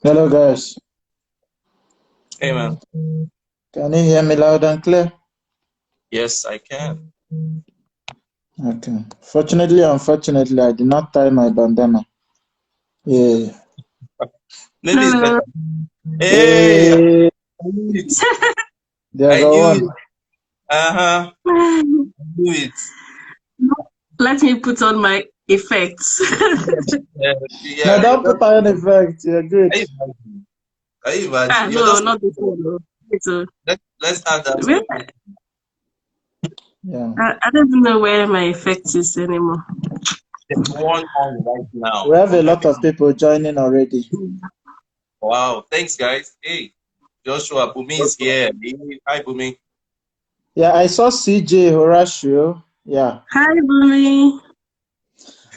Hello, guys. Hey man. Can you hear me loud and clear? Yes, I can. Okay. Fortunately, unfortunately, I did not tie my bandana. Yeah. Maybe it's Hello. better. Hey, I Hey, knew it. there's I a knew one. it. Uh-huh. I knew it. Let me put on my effects. Yeah, Now, yeah. don't put on an effect. You're good. Can you imagine? Can you imagine? You're No, just not before though. let's add that to Where, your picture. Yeah. I don't even know where my effect is anymore. There's one on right now We have a from lot of everyone. people joining already. Wow. Thanks, guys. Hey, Joshua, Bumi is here. Hey, hi, Bumi. Yeah, I saw CJ Horatio. Yeah. Hi, Bumi.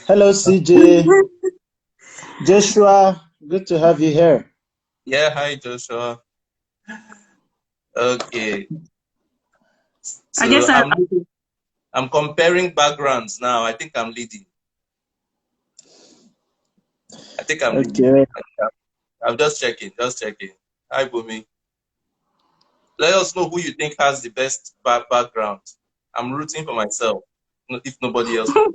Hello, CJ. Joshua, good to have you here. Yeah, hi, Joshua. Okay. I So guess I'm comparing backgrounds now. I think I'm leading. I think I'm leading. Okay. I'm just checking. Just checking. Hi, Bumi. Let us know who you think has the best background. I'm rooting for myself, if nobody else will.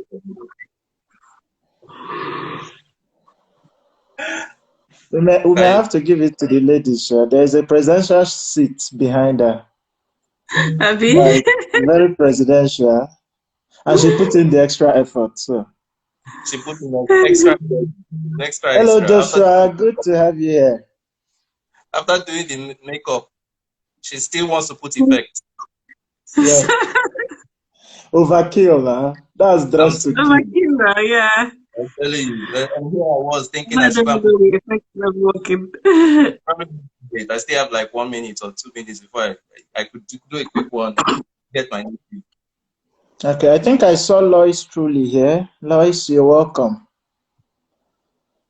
We may Hi. have to give it to the ladies. Sure. There's a presidential seat behind her. Abby. Like, very presidential. And she put in the extra effort. So, She put in an extra, hello, extra. Joshua. Good to have you here. After doing the makeup, she still wants to put effect. Yeah, overkill, huh? That's I'm, dress to Oh my kill. God, yeah. I'm telling you. And here I was thinking I I should don't go know and put the effect not working. probably wait. I still have like 1 minute or 2 minutes before I could do a quick one, get my new feed. Okay, I think I saw Lois truly here. Lois, you're welcome.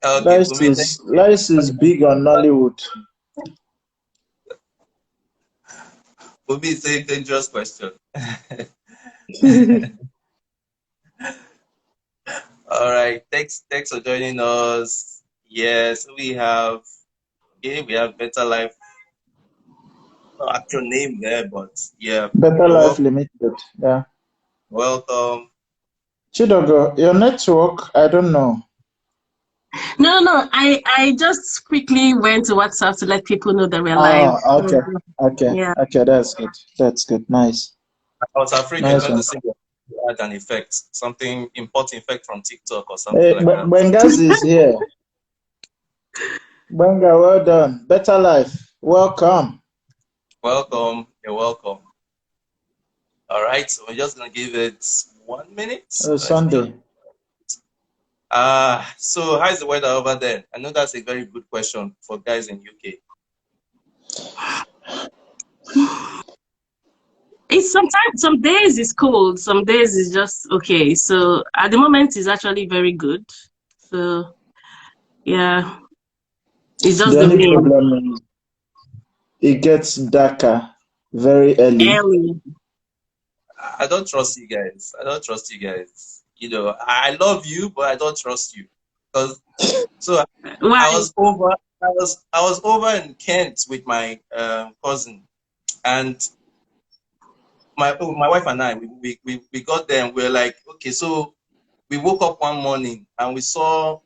Okay, Lois Bumi, is Lois is big on Nollywood. Bumi is a dangerous question. All right. Thanks for joining us. Yes, we have Better Life. No actual name there, but yeah, Better you're Life welcome. Limited. Yeah. Welcome. Chidogo, your network, I don't know. No. I just quickly went to WhatsApp to let people know that we're live. Ah, okay. Okay. Yeah. Okay, that's good. That's good. Nice. I was afraid you're Nice going one. to say you had an effect, something important effect from TikTok or something Hey, like that. Bengazi is here. Benga, well done. Better Life. Welcome. Welcome. You're welcome. All right. So we're just gonna give it 1 minute. Let's just Sunday. so how's the weather over there? I know that's a very good question for guys in UK. It's sometimes some days it's cold, some days it's just okay. So at the moment it's actually very good. So yeah, it's just The the only rain problem is it gets darker very early. early. I don't trust you guys. I don't trust you guys. You know, I love you, but I don't trust you. Because so Why? I was over. I was over in Kent with my cousin, and my wife and I we got there and we were like, okay, so we woke up one morning and we saw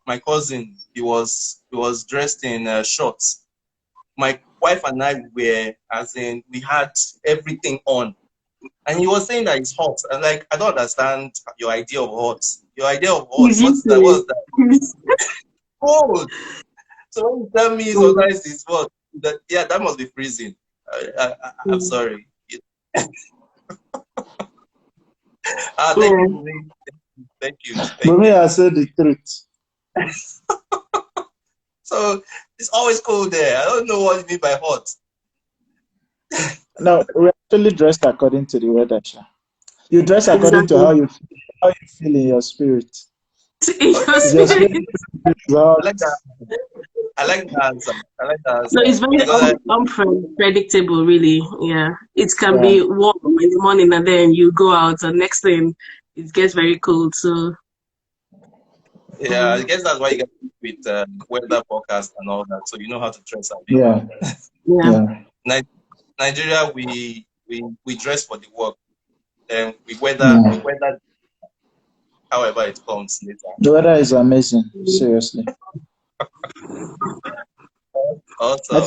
my cousin. He was dressed in shorts. My wife and I were, as in, we had everything on. And he was saying that it's hot. And like, I don't understand your idea of hot. Your idea of hot, It's what's used that? What's to that? it. Cold. So when you tell me sometimes it's what, that, yeah, that must be freezing. I'm sorry. Thank you, Yeah. Bumi. Thank you. But Thank me, you. I say the truth. So it's always cold there. I don't know what you mean by hot. No, we actually dressed according to the weather. Sha. You dress according to Exactly. how you feel in your spirit. In your Okay. If your spirit spirit. is hot, I like that. I like the answer. I like the No, answer. it's very Because unpredictable, really. Yeah. It can yeah. be warm in the morning and then you go out and next thing it gets very cold. So I guess that's why you guys with weather forecast and all that, so you know how to dress. Yeah. Yeah. Yeah. Nigeria, we dress for the work, and we Yeah. weather however it comes later. The weather is amazing. Seriously. Also, I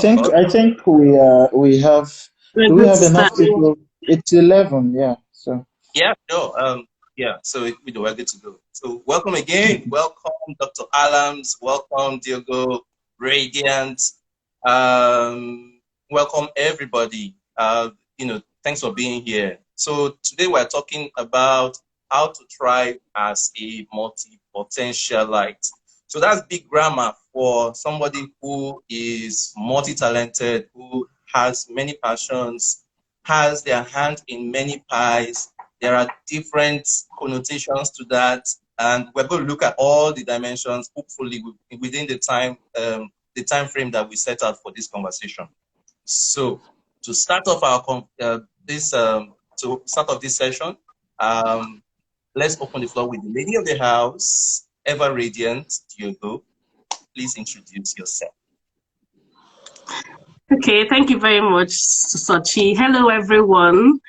think we have. We're Do we good to have enough start. people? It's 11. Yeah. So. yeah, sure. Yeah, so we're good to go. So welcome again. Welcome, Dr. Alams. Welcome, Diogo, Radiant. Welcome everybody. Thanks for being here. So today we're talking about how to thrive as a multi-potentialite. So that's big grammar for somebody who is multi-talented, who has many passions, has their hand in many pies. There are different connotations to that, and we're going to look at all the dimensions, hopefully within the time frame that we set out for this conversation. So, to start off this session, let's open the floor with the lady of the house, ever radiant Diogo. Please introduce yourself. Okay, thank you very much, Sochi. Hello, everyone.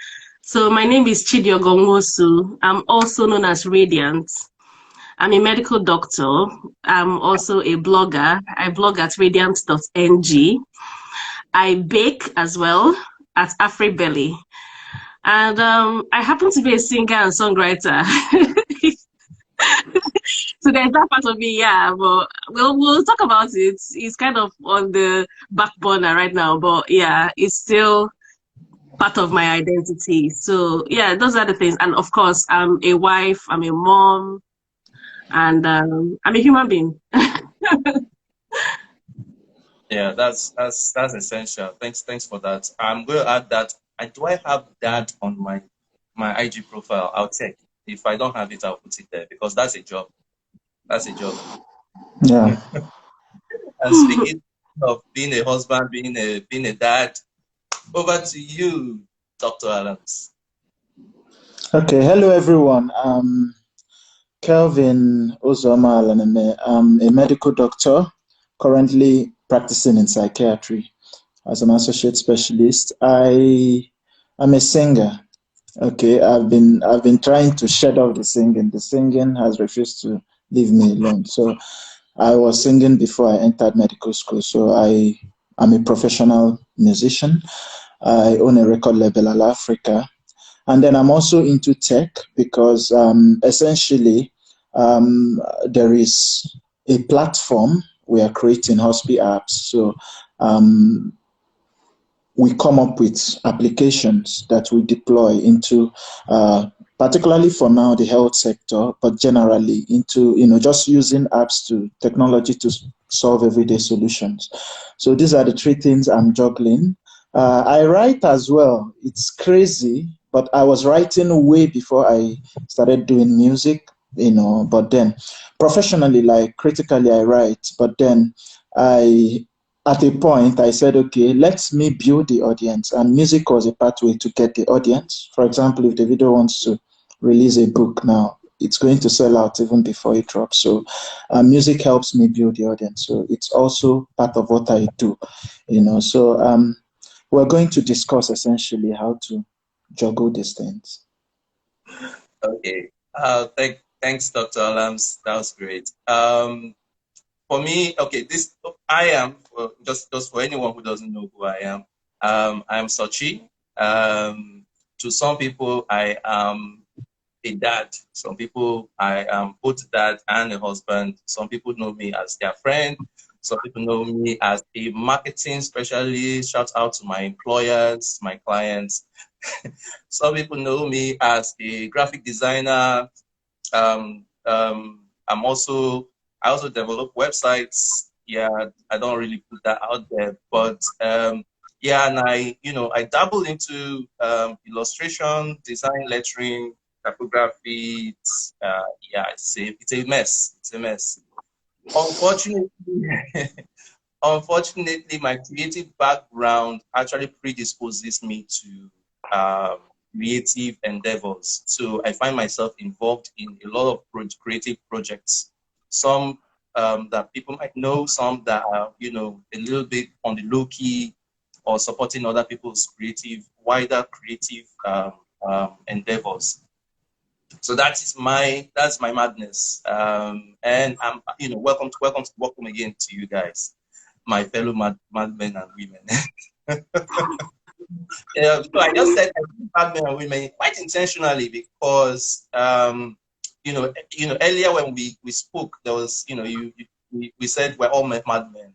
So my name is Chidiogo Nwosu. I'm also known as Radiant. I'm a medical doctor. I'm also a blogger. I blog at radiant.ng. I bake as well at AfriBelly. And I happen to be a singer and songwriter. So there's that part of me, yeah, but we'll talk about it. It's kind of on the back burner right now, but yeah, it's still part of my identity. So yeah, those are the things. And of course, I'm a wife, I'm a mom, and I'm a human being. Yeah, that's essential. Thanks for that. I'm going to add that. Do I have that on my IG profile? I'll check. If I don't have it, I'll put it there because that's a job. That's a job. Yeah. And speaking of being a husband, being a dad, over to you, Dr. Adams. Okay. Hello, everyone. Kelvin Ozoma Alaneme. I'm a medical doctor, currently practicing in psychiatry as an associate specialist. I am a singer. Okay, I've been trying to shed off the singing. The singing has refused to leave me alone. So I was singing before I entered medical school. So I am a professional musician. I own a record label, Al Africa. And then I'm also into tech because essentially there is a platform we are creating, Hospi apps. So we come up with applications that we deploy into, particularly for now, the health sector, but generally into, just using apps to technology to solve everyday solutions. So these are the three things I'm juggling. I write as well. It's crazy, but I was writing way before I started doing music, but then professionally, like critically, I write, but then at a point, I said, okay, let me build the audience. And music was a pathway to get the audience. For example, if the video wants to release a book now, it's going to sell out even before it drops. So music helps me build the audience. So it's also part of what I do, So we're going to discuss essentially how to juggle these things. Okay. Thanks, Dr. Alams. That was great. For me, okay, I am just for anyone who doesn't know who I am. I'm Sochi. To some people, I am a dad. Some people, I am both dad and a husband. Some people know me as their friend. Some people know me as a marketing specialist. Shout out to my employers, my clients. Some people know me as a graphic designer. Um, um, I also develop websites. Yeah, I don't really put that out there, but yeah, and I dabble into illustration, design, lettering, typography. Yeah, it's a mess. It's a mess. Unfortunately, unfortunately, my creative background actually predisposes me to creative endeavors. So I find myself involved in a lot of creative projects. Some that people might know, some that are, you know, a little bit on the low key or supporting other people's wider creative endeavors. So that's my madness. And I'm, you know, welcome again to you guys, my fellow madmen and women. Yeah, so I just said madmen and women quite intentionally because earlier when we spoke, there was, you know, we said we're all madmen.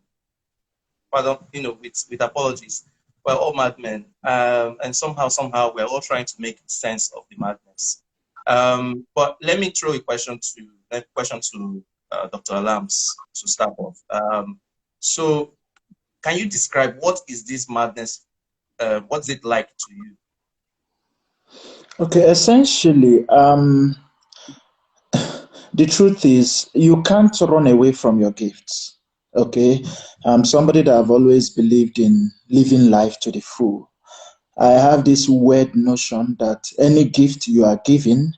Pardon, you know, with apologies. We're all madmen, and somehow we're all trying to make sense of the madness. But let me throw a question to Dr. Alams to start off. So, can you describe what is this madness? What's it like to you? Okay, essentially, the truth is you can't run away from your gifts. Okay, I'm somebody that I've always believed in living life to the full. I have this weird notion that any gift you are given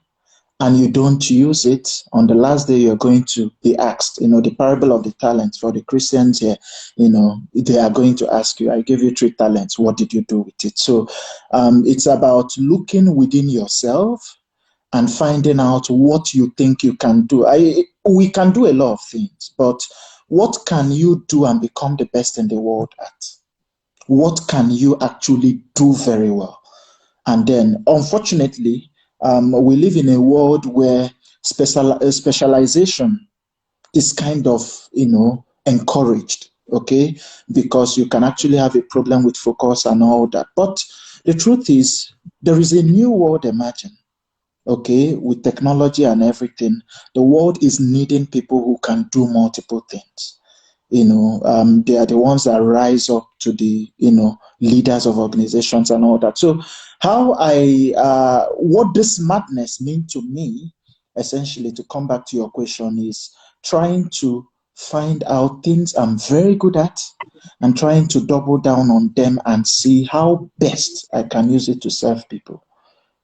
and you don't use it, on the last day you're going to be asked. You know, the parable of the talents for the Christians here, you know, they are going to ask you, I gave you 3 talents, what did you do with it? So it's about looking within yourself and finding out what you think you can do. We can do a lot of things, but what can you do and become the best in the world at? What can you actually do very well? And then, unfortunately, we live in a world where specialization is kind of, you know, encouraged, okay? Because you can actually have a problem with focus and all that. But the truth is, there is a new world emerging, okay? With technology and everything, the world is needing people who can do multiple things. You know, they are the ones that rise up to the, you know, leaders of organizations and all that. So what this madness mean to me, essentially, to come back to your question, is trying to find out things I'm very good at and trying to double down on them and see how best I can use it to serve people,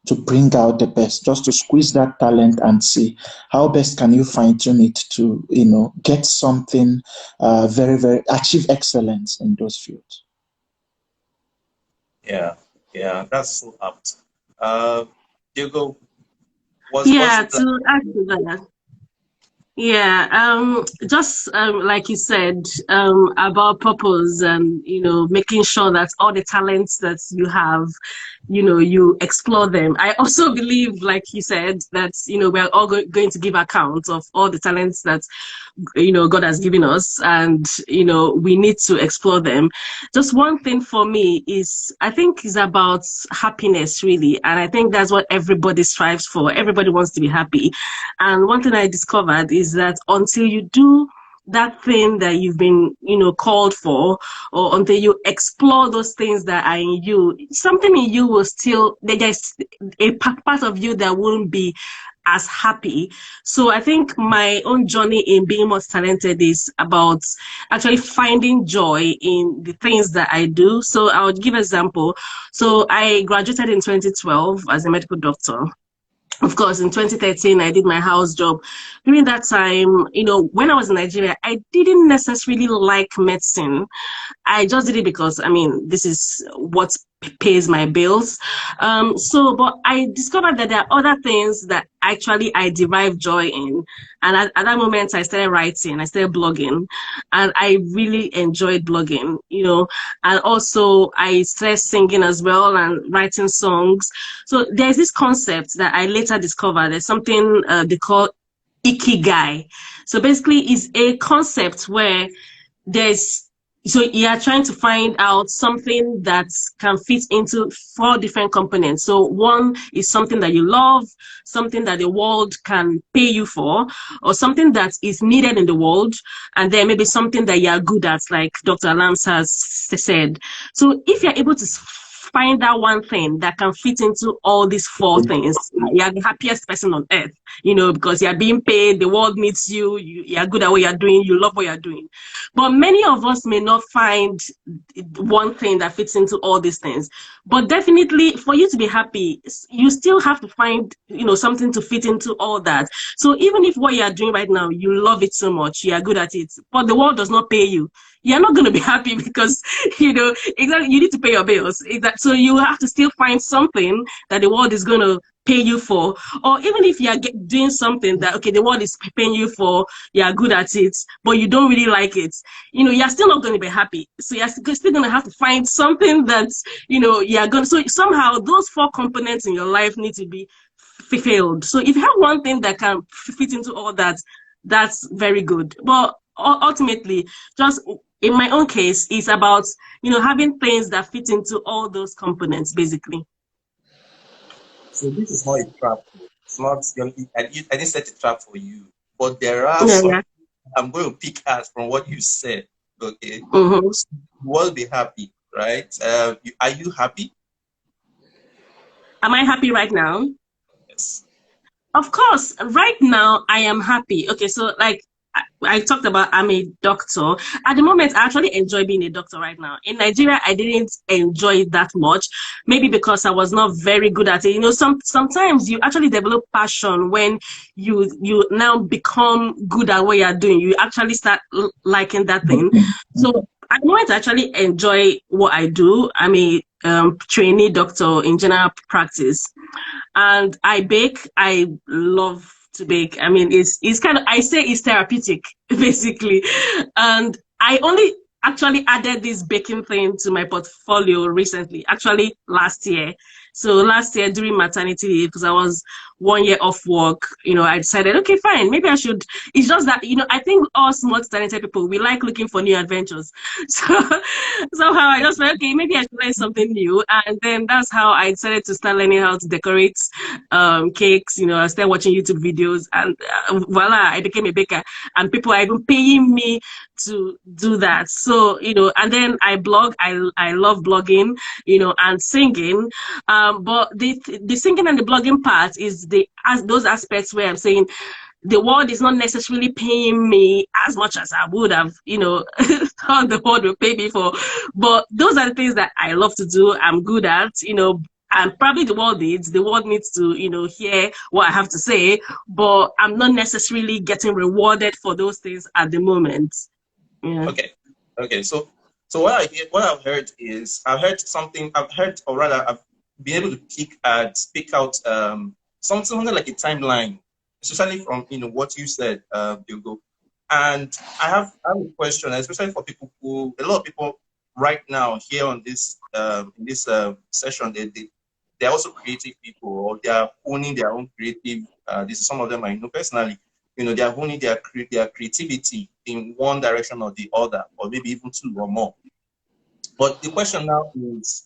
to bring out the best, just to squeeze that talent and see how best can you fine tune it to, you know, get something very, achieve excellence in those fields. Yeah, that's so apt. Diego, To add to that. Yeah, just like you said, about purpose and, you know, making sure that all the talents that you have, you know, you explore them. I also believe, like you said, that, you know, we're all going to give account of all the talents that, you know, God has given us, and, you know, we need to explore them. Just one thing for me is, I think, is about happiness, really. And I think that's what everybody strives for. Everybody wants to be happy. And one thing I discovered is that until you do that thing that you've been, you know, called for, or until you explore those things that are in you, something in you will still, there's a part of you that won't be as happy. So I think my own journey in being more talented is about actually finding joy in the things that I do. So I would give an example. So I graduated in 2012 as a medical doctor. Of course, in 2013, I did my house job. During that time, you know, when I was in Nigeria, I didn't necessarily like medicine. I just did it because, I mean, this is what pays my bills. But I discovered that there are other things that actually I derive joy in. And at that moment, I started writing, I started blogging, and I really enjoyed blogging, you know, and also I started singing as well and writing songs. So there's this concept that I later discovered. There's something they call ikigai. So basically, it's a concept where so you are trying to find out something that can fit into 4 different components. So one is something that you love, something that the world can pay you for, or something that is needed in the world, and then maybe something that you are good at, like Dr. Lance has said. So if you're able to find that one thing that can fit into all these four things, you're the happiest person on earth, because you're being paid, the world needs you, you're good at what you're doing, you love what you're doing. But many of us may not find one thing that fits into all these things. But definitely, for you to be happy, you still have to find, something to fit into all that. So even if what you're doing right now, you love it so much, you are good at it, but the world does not pay you, you're not going to be happy because, exactly, you need to pay your bills. So you have to still find something that the world is going to pay you for. Or even if you're doing something that, okay, the world is paying you for, you're good at it, but you don't really like it, you're still not going to be happy. So you're still going to have to find something that's, you're going to, so somehow those four components in your life need to be fulfilled. So if you have one thing that can fit into all that, that's very good. But ultimately, just in my own case, it's about, having things that fit into all those components, basically. So this is not a trap. It's not. I didn't set a trap for you, but there are some. I'm going to pick out from what you said. Okay, you will be happy, right? Are you happy? Am I happy right now? Yes. Of course, right now I am happy. Okay, so like I talked about, I'm a doctor. At the moment, I actually enjoy being a doctor right now. In Nigeria, I didn't enjoy it that much, maybe because I was not very good at it. Sometimes you actually develop passion when you now become good at what you're doing. You actually start liking that thing. So at the moment, I actually enjoy what I do. I'm a trainee doctor in general practice, and I bake. I love to bake. I mean, it's kind of, I say it's therapeutic, basically. And I only actually added this baking thing to my portfolio recently, actually last year. So last year during maternity leave, because I was 1 year off work, I decided, okay, fine, maybe I should. It's just that, I think us multi-talented people, we like looking for new adventures. So somehow I just felt, okay, maybe I should learn something new. And then that's how I decided to start learning how to decorate cakes. I started watching YouTube videos, and voila, I became a baker. And people are even paying me to do that. So, and then I blog. I love blogging, and singing. But the singing and the blogging part is those aspects where I'm saying the world is not necessarily paying me as much as I would have, thought the world would pay me for. But those are the things that I love to do. I'm good at, and probably the world needs to, hear what I have to say, but I'm not necessarily getting rewarded for those things at the moment. Yeah. Okay. So what I've heard is, I've heard, or rather, I've been able to pick out something like a timeline, especially from what you said, Hugo. And I have a question, especially for people a lot of people right now here on this in this session, they're also creative people, or they are owning their own creative. This is some of them I know personally. They are owning their creativity in one direction or the other, or maybe even two or more. But the question now is,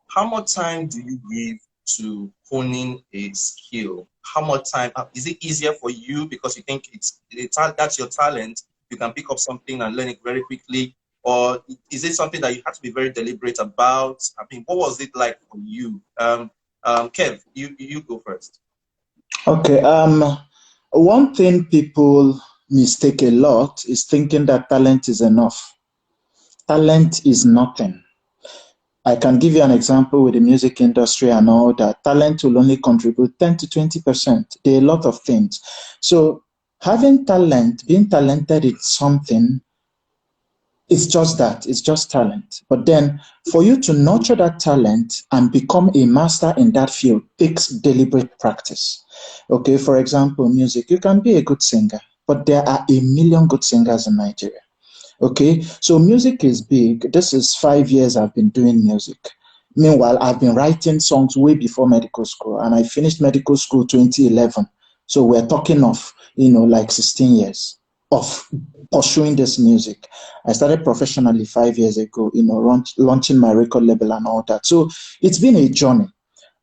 how much time do you give to honing a skill? How much time is it easier for you because you think that's your talent, you can pick up something and learn it very quickly? Or is it something that you have to be very deliberate about? I mean, what was it like for you? Kev, you go first. Okay. One thing people mistake a lot is thinking that talent is enough. Talent is nothing. I can give you an example with the music industry and all that. Talent will only contribute 10 to 20%. There are a lot of things. So having talent, being talented in something, it's just that, it's just talent. But then for you to nurture that talent and become a master in that field takes deliberate practice. Okay, for example, music, you can be a good singer, but there are a million good singers in Nigeria. Okay, so music is big. This is 5 years I've been doing music. Meanwhile, I've been writing songs way before medical school, and I finished medical school 2011. So we're talking of, like 16 years of pursuing this music. I started professionally 5 years ago, launching my record label and all that. So it's been a journey.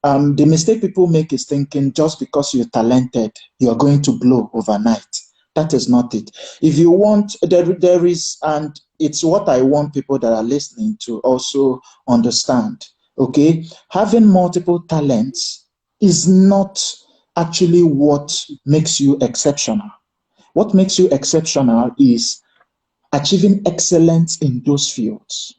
The mistake people make is thinking just because you're talented, you're going to blow overnight. That is not it. If you want, there is, and it's what I want people that are listening to also understand. Okay, having multiple talents is not actually what makes you exceptional. What makes you exceptional is achieving excellence in those fields.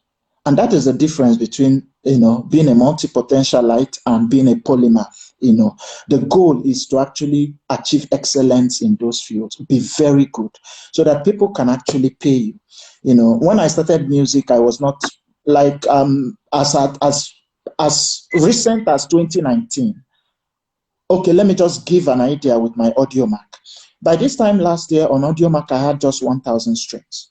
And that is the difference between, being a multi-potentialite and being a polymath. The goal is to actually achieve excellence in those fields, be very good, so that people can actually pay you. When I started music, I was not like, as recent as 2019. Okay, let me just give an idea with my Audio Mac. By this time last year on Audio Mac, I had just 1,000 streams.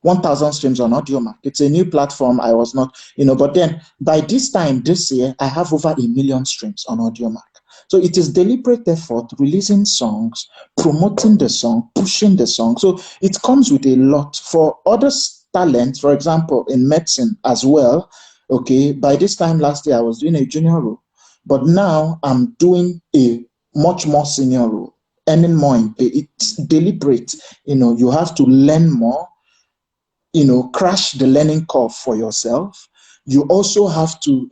1,000 streams on Audio Mac. It's a new platform. I was not, but then by this time this year, I have over 1 million streams on Audio Mac. So it is deliberate effort, releasing songs, promoting the song, pushing the song. So it comes with a lot. For other talents, for example, in medicine as well, okay, by this time last year, I was doing a junior role, but now I'm doing a much more senior role, earning more in pay. It's deliberate. You have to learn more, crash the learning curve for yourself. You also have to,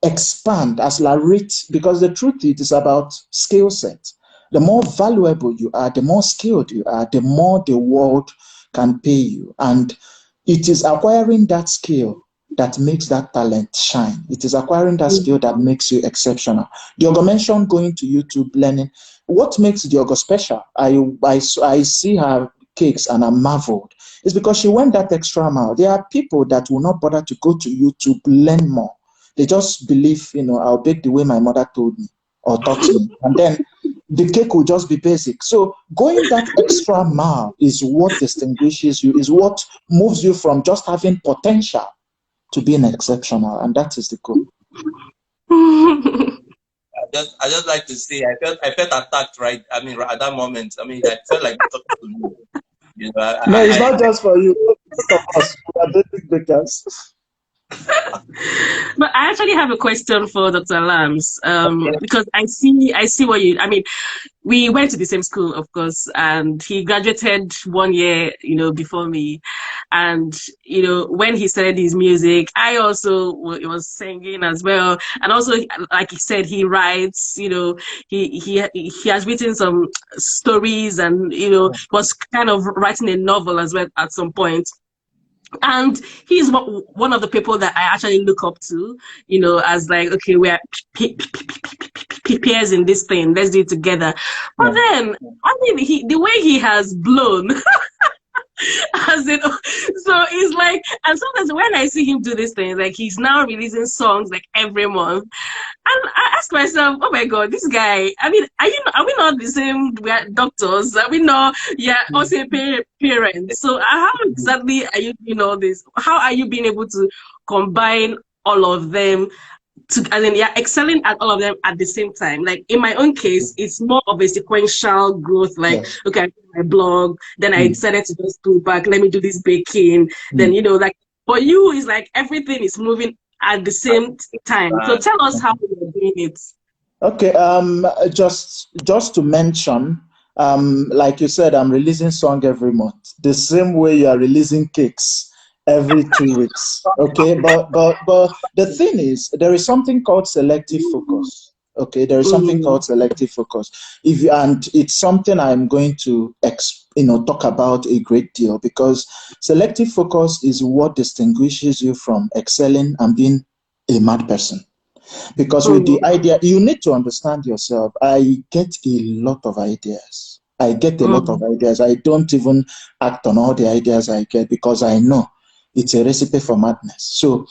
expand as Larrit, because the truth is about skill set. The more valuable you are, the more skilled you are, the more the world can pay you. And it is acquiring that skill that makes that talent shine. It is acquiring that skill that makes you exceptional. Diogo mentioned going to YouTube, learning. What makes Diogo special? I see her cakes and I'm marveled. It's because she went that extra mile. There are people that will not bother to go to YouTube, learn more. They just believe, I'll bake the way my mother told me or taught me. And then the cake will just be basic. So going that extra mile is what distinguishes you, is what moves you from just having potential to being exceptional. And that is the goal. I just like to say I felt attacked, right? I mean, at that moment. I mean, I felt like talking to me. No, it's not just for you. Most of us are dating bakers. But I actually have a question for Dr. Lams, Okay. because I see what I mean, we went to the same school, of course, and he graduated 1 year, before me. And, when he started his music, I also was singing as well. And also, like he said, he writes, he has written some stories and, was kind of writing a novel as well at some point. And he's one of the people that I actually look up to, as like, okay, we're peers in this thing, let's do it together. But then, I mean, the way he has blown, as in, so it's like, and sometimes when I see him do this thing, like he's now releasing songs like every month, and I ask myself, oh my God, this guy, I mean, are we not the same? We are doctors. Are we not? Yeah, also parents. So how exactly are you doing all this? How are you being able to combine all of them and then excelling at all of them at the same time? Like in my own case, it's more of a sequential growth. Like, okay, I did my blog, then I decided to just go back. Let me do this baking. Then, like for you, it's like everything is moving at the same time. So tell us how you're doing it. Okay, just to mention, like you said, I'm releasing song every month. The same way you are releasing cakes every 2 weeks. Okay, but the thing is, there is something called selective focus. Okay, there is something called selective focus. And it's something I'm going to talk about a great deal, because selective focus is what distinguishes you from excelling and being a mad person. Because with the idea, you need to understand yourself. I get a lot of ideas. I don't even act on all the ideas I get, because I know it's a recipe for madness. So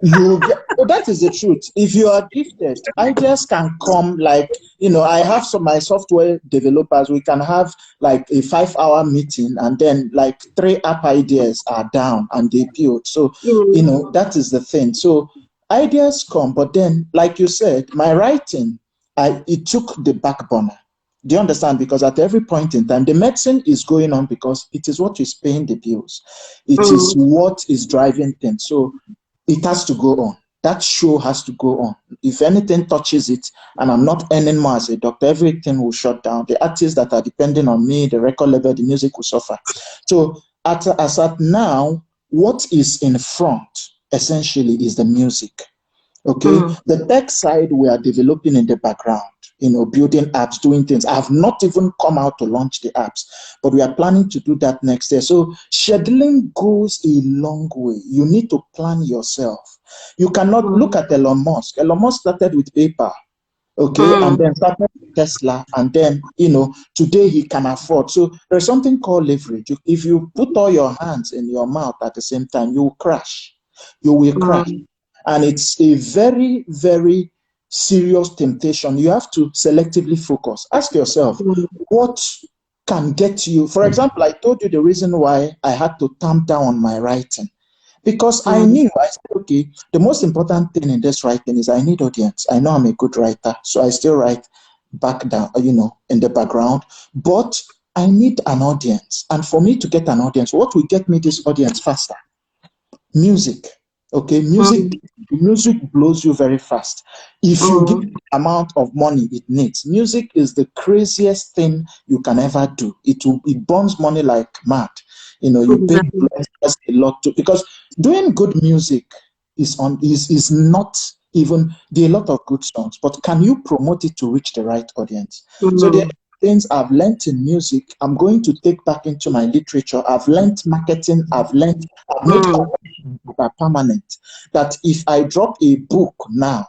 that is the truth. If you are gifted, ideas can come like, I have my software developers, we can have like a 5-hour meeting, and then like 3 app ideas are down and they build. So, that is the thing. So ideas come, but then, like you said, my writing, it took the back burner. Do you understand? Because at every point in time, the medicine is going on because it is what is paying the bills. It is what is driving things. So it has to go on. That show has to go on. If anything touches it and I'm not earning more as a doctor, everything will shut down. The artists that are depending on me, the record label, the music will suffer. So as at now, what is in front, essentially is the music. Okay, the tech side we are developing in the background, building apps, doing things. I have not even come out to launch the apps, but we are planning to do that next year. So scheduling goes a long way. You need to plan yourself. You cannot look at Elon Musk. Elon Musk started with paper, okay, and then started with Tesla, and then today he can afford. So there's something called leverage. If you put all your hands in your mouth at the same time, you will crash. You will crash. And it's a very, very serious temptation. You have to selectively focus. Ask yourself, what can get you? For example, I told you the reason why I had to tamp down on my writing. Because I said, okay, the most important thing in this writing is I need audience. I know I'm a good writer, so I still write back down, in the background. But I need an audience. And for me to get an audience, what will get me this audience faster? Music. Okay, music blows you very fast. If you give the amount of money it needs, music is the craziest thing you can ever do. It burns money like mad. You pay influencers a lot too, because doing good music is not even, there are a lot of good songs, but can you promote it to reach the right audience? So there are things I've learned in music I'm going to take back into my literature. I've learned marketing. I've made that permanent. That if I drop a book now,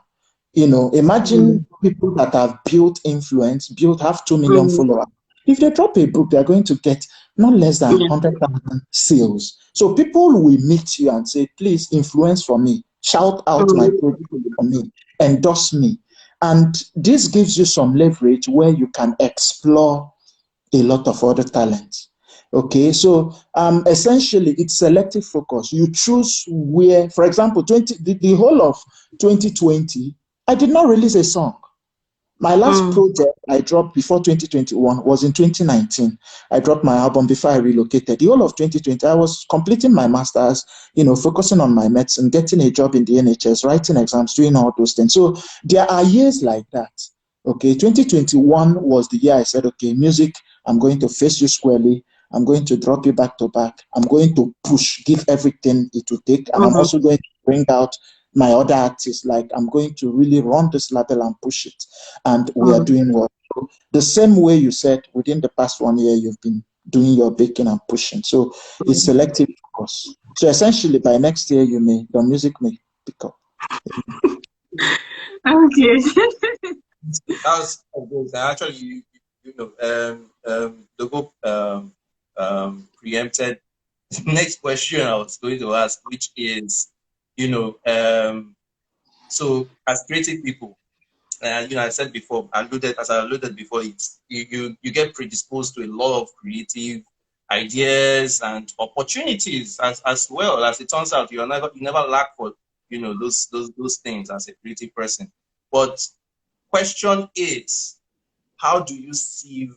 imagine people that have built influence, have 2 million followers. If they drop a book, they're going to get not less than 100,000 sales. So people will meet you and say, please influence for me, shout out my product for me, endorse me. And this gives you some leverage where you can explore a lot of other talents. Okay, so essentially it's selective focus. You choose where, for example, the whole of 2020, I did not release a song. My last project I dropped before 2021 was in 2019. I dropped my album before I relocated. The whole of 2020, I was completing my master's, focusing on my medicine, getting a job in the NHS, writing exams, doing all those things. So there are years like that. Okay, 2021 was the year I said, okay, music, I'm going to face you squarely. I'm going to drop you back to back. I'm going to push, give everything it will take. And I'm also going to bring out my other artists. Like, I'm going to really run this label and push it. And we are doing well. So the same way you said, within the past 1 year, you've been doing your baking and pushing. So it's selective focus. So essentially, by next year, your music may pick up. Okay. That was good. Actually, the book preempted the next question I was going to ask, which is, so as creative people, I said before, as I alluded before, it's you get predisposed to a lot of creative ideas and opportunities as well. As it turns out, you never lack for those things as a creative person. But question is, how do you sieve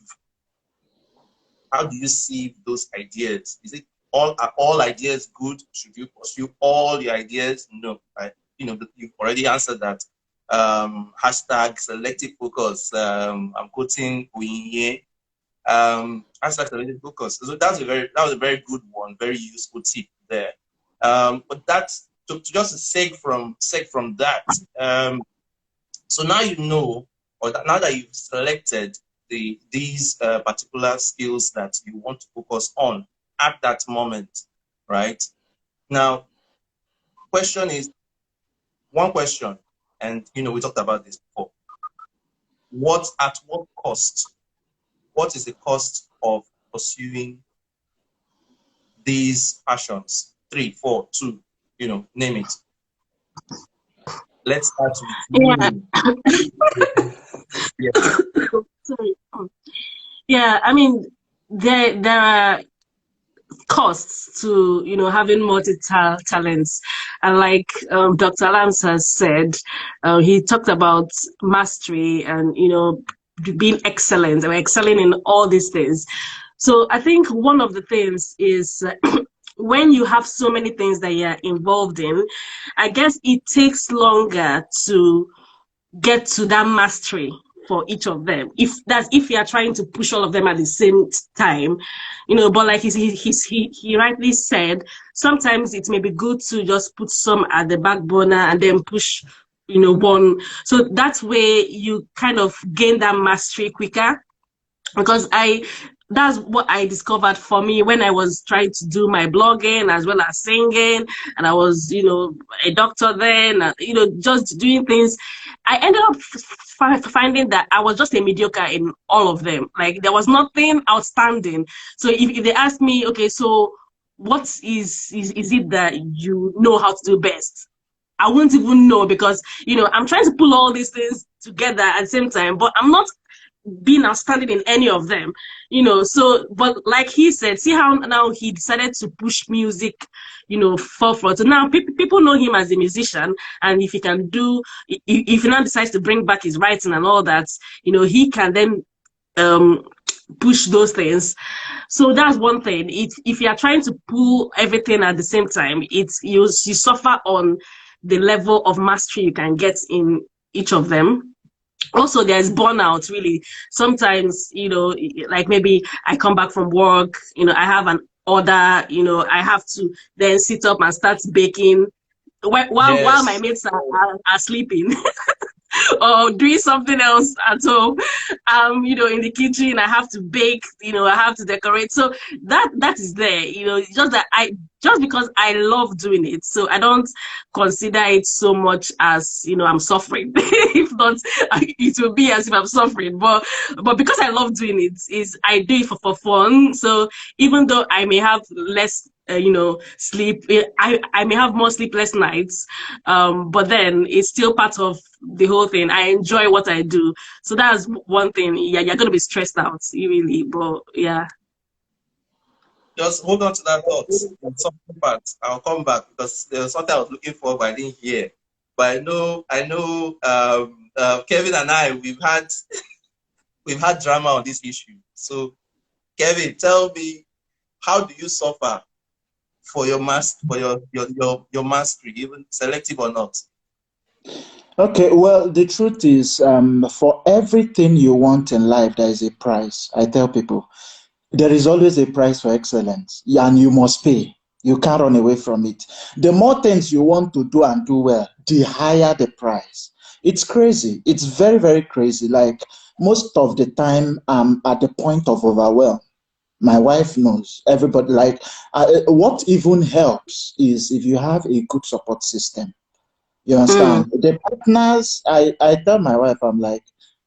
those ideas? Is it are all ideas good? Should you pursue all your ideas? No. You've already answered that. Hashtag selective focus. I'm quoting Uyinye. Hashtag selective focus. So that was a very good one, very useful tip there. But that's to just seg from that. So now you know, now that you've selected these particular skills that you want to focus on at that moment, right? Now, one question, and we talked about this before. At what cost? What is the cost of pursuing these passions? 3, 4, 2, name it. Let's start with you. Yeah. Sorry. Yeah, I mean, there are costs to having multi-talents, and like Dr. Lams has said, he talked about mastery and being excellent or excelling in all these things. So I think one of the things is when you have so many things that you're involved in, I guess it takes longer to get to that mastery. for each of them. If you are trying to push all of them at the same time, but like he rightly said, sometimes it may be good to just put some at the back burner and then push, one. So that way you kind of gain that mastery quicker, because that's what I discovered for me when I was trying to do my blogging as well as singing, and I was, a doctor then, just doing things. I ended up finding that I was just a mediocre in all of them. Like, there was nothing outstanding. So if they ask me, okay, so what is it that you know how to do best? I wouldn't even know, because, I'm trying to pull all these things together at the same time, but I'm not being outstanding in any of them, so, but like he said, see how now he decided to push music, forward. So now people know him as a musician, and if he now decides to bring back his writing and all that, he can then push those things. So that's one thing. If you are trying to pull everything at the same time, you suffer on the level of mastery you can get in each of them. Also, there's burnout, really. Sometimes, like maybe I come back from work, I have an order, I have to then sit up and start baking while my mates are sleeping. Or doing something else at home. In the kitchen, I have to bake, I have to decorate. So that is there, just because I love doing it. So I don't consider it so much as, I'm suffering. If not, it will be as if I'm suffering. But because I love doing it, I do it for fun. So even though I may have less sleep, I may have more sleepless nights, but then it's still part of the whole thing. I enjoy what I do, so that's one thing. Yeah, you're gonna be stressed out, really, but yeah. Just hold on to that thought. Some part, I'll come back, because there was something I was looking for, but I didn't hear. But I know, Kevin and I, we've had drama on this issue. So, Kevin, tell me, how do you suffer for your your mastery, even selective or not? Okay, well, the truth is, for everything you want in life, there is a price. I tell people, there is always a price for excellence, and you must pay. You can't run away from it. The more things you want to do and do well, the higher the price. It's crazy. It's very, very crazy. Like, most of the time, I'm at the point of overwhelm. My wife knows. Everybody, like, what even helps is if you have a good support system. You understand? The partners, I tell my wife, I'm like,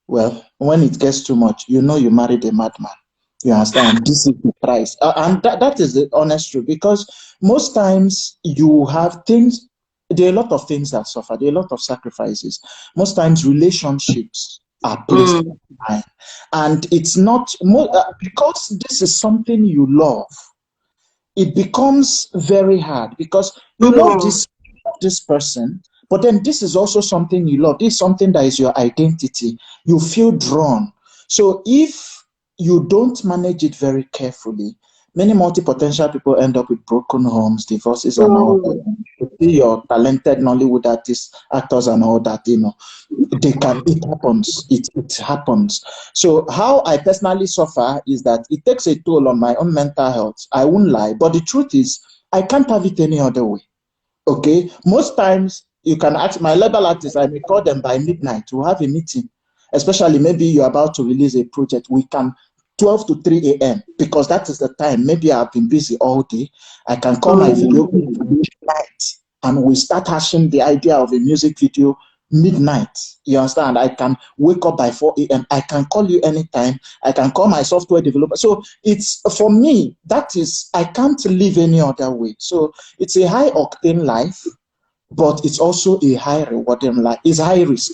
well, when it gets too much, you married a madman. You understand? This is the price. And that is the honest truth, because most times you have things, there are a lot of things that suffer, there are a lot of sacrifices. Most times relationships are placed behind. And it's not, because this is something you love, it becomes very hard, because you love this person, but then this is also something you love. This is something that is your identity. You feel drawn. So if you don't manage it very carefully, many multi-potential people end up with broken homes, divorces, and all that. You see your talented Nollywood artists, actors, and all that, it happens. It happens. So how I personally suffer is that it takes a toll on my own mental health. I won't lie. But the truth is, I can't have it any other way. Okay? Most times, you can ask my label artists, I may call them by midnight to have a meeting. Especially maybe you're about to release a project. We can 12 to 3 a.m. because that is the time. Maybe I've been busy all day. I can call my video midnight, and we start hashing the idea of a music video midnight. You understand? I can wake up by 4 a.m. I can call you anytime. I can call my software developer. So it's, for me, I can't live any other way. So it's a high octane life, but it's also a high rewarding life. It's high risk.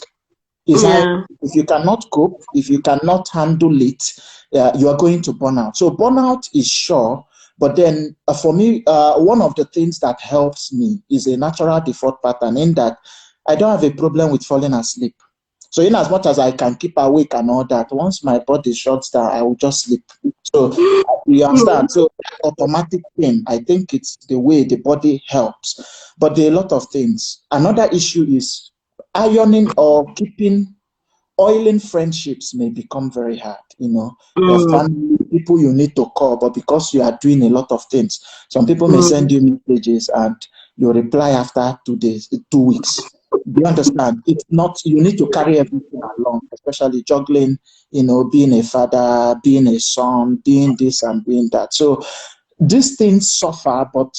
If you cannot cope, if you cannot handle it, you are going to burn out. So burnout is sure, but then for me, one of the things that helps me is a natural default pattern, in that I don't have a problem with falling asleep. So in as much as I can keep awake and all that, once my body shuts down, I will just sleep. So you understand? So automatic thing, I think it's the way the body helps. But there are a lot of things. Another issue is ironing or keeping oiling friendships may become very hard, your Mm, family, people you need to call, but because you are doing a lot of things, some people may send mm. you messages and you reply after 2 days, 2 weeks. Do you understand? It's not, you need to carry everything along, especially juggling, being a father, being a son, being this and being that. So these things suffer, but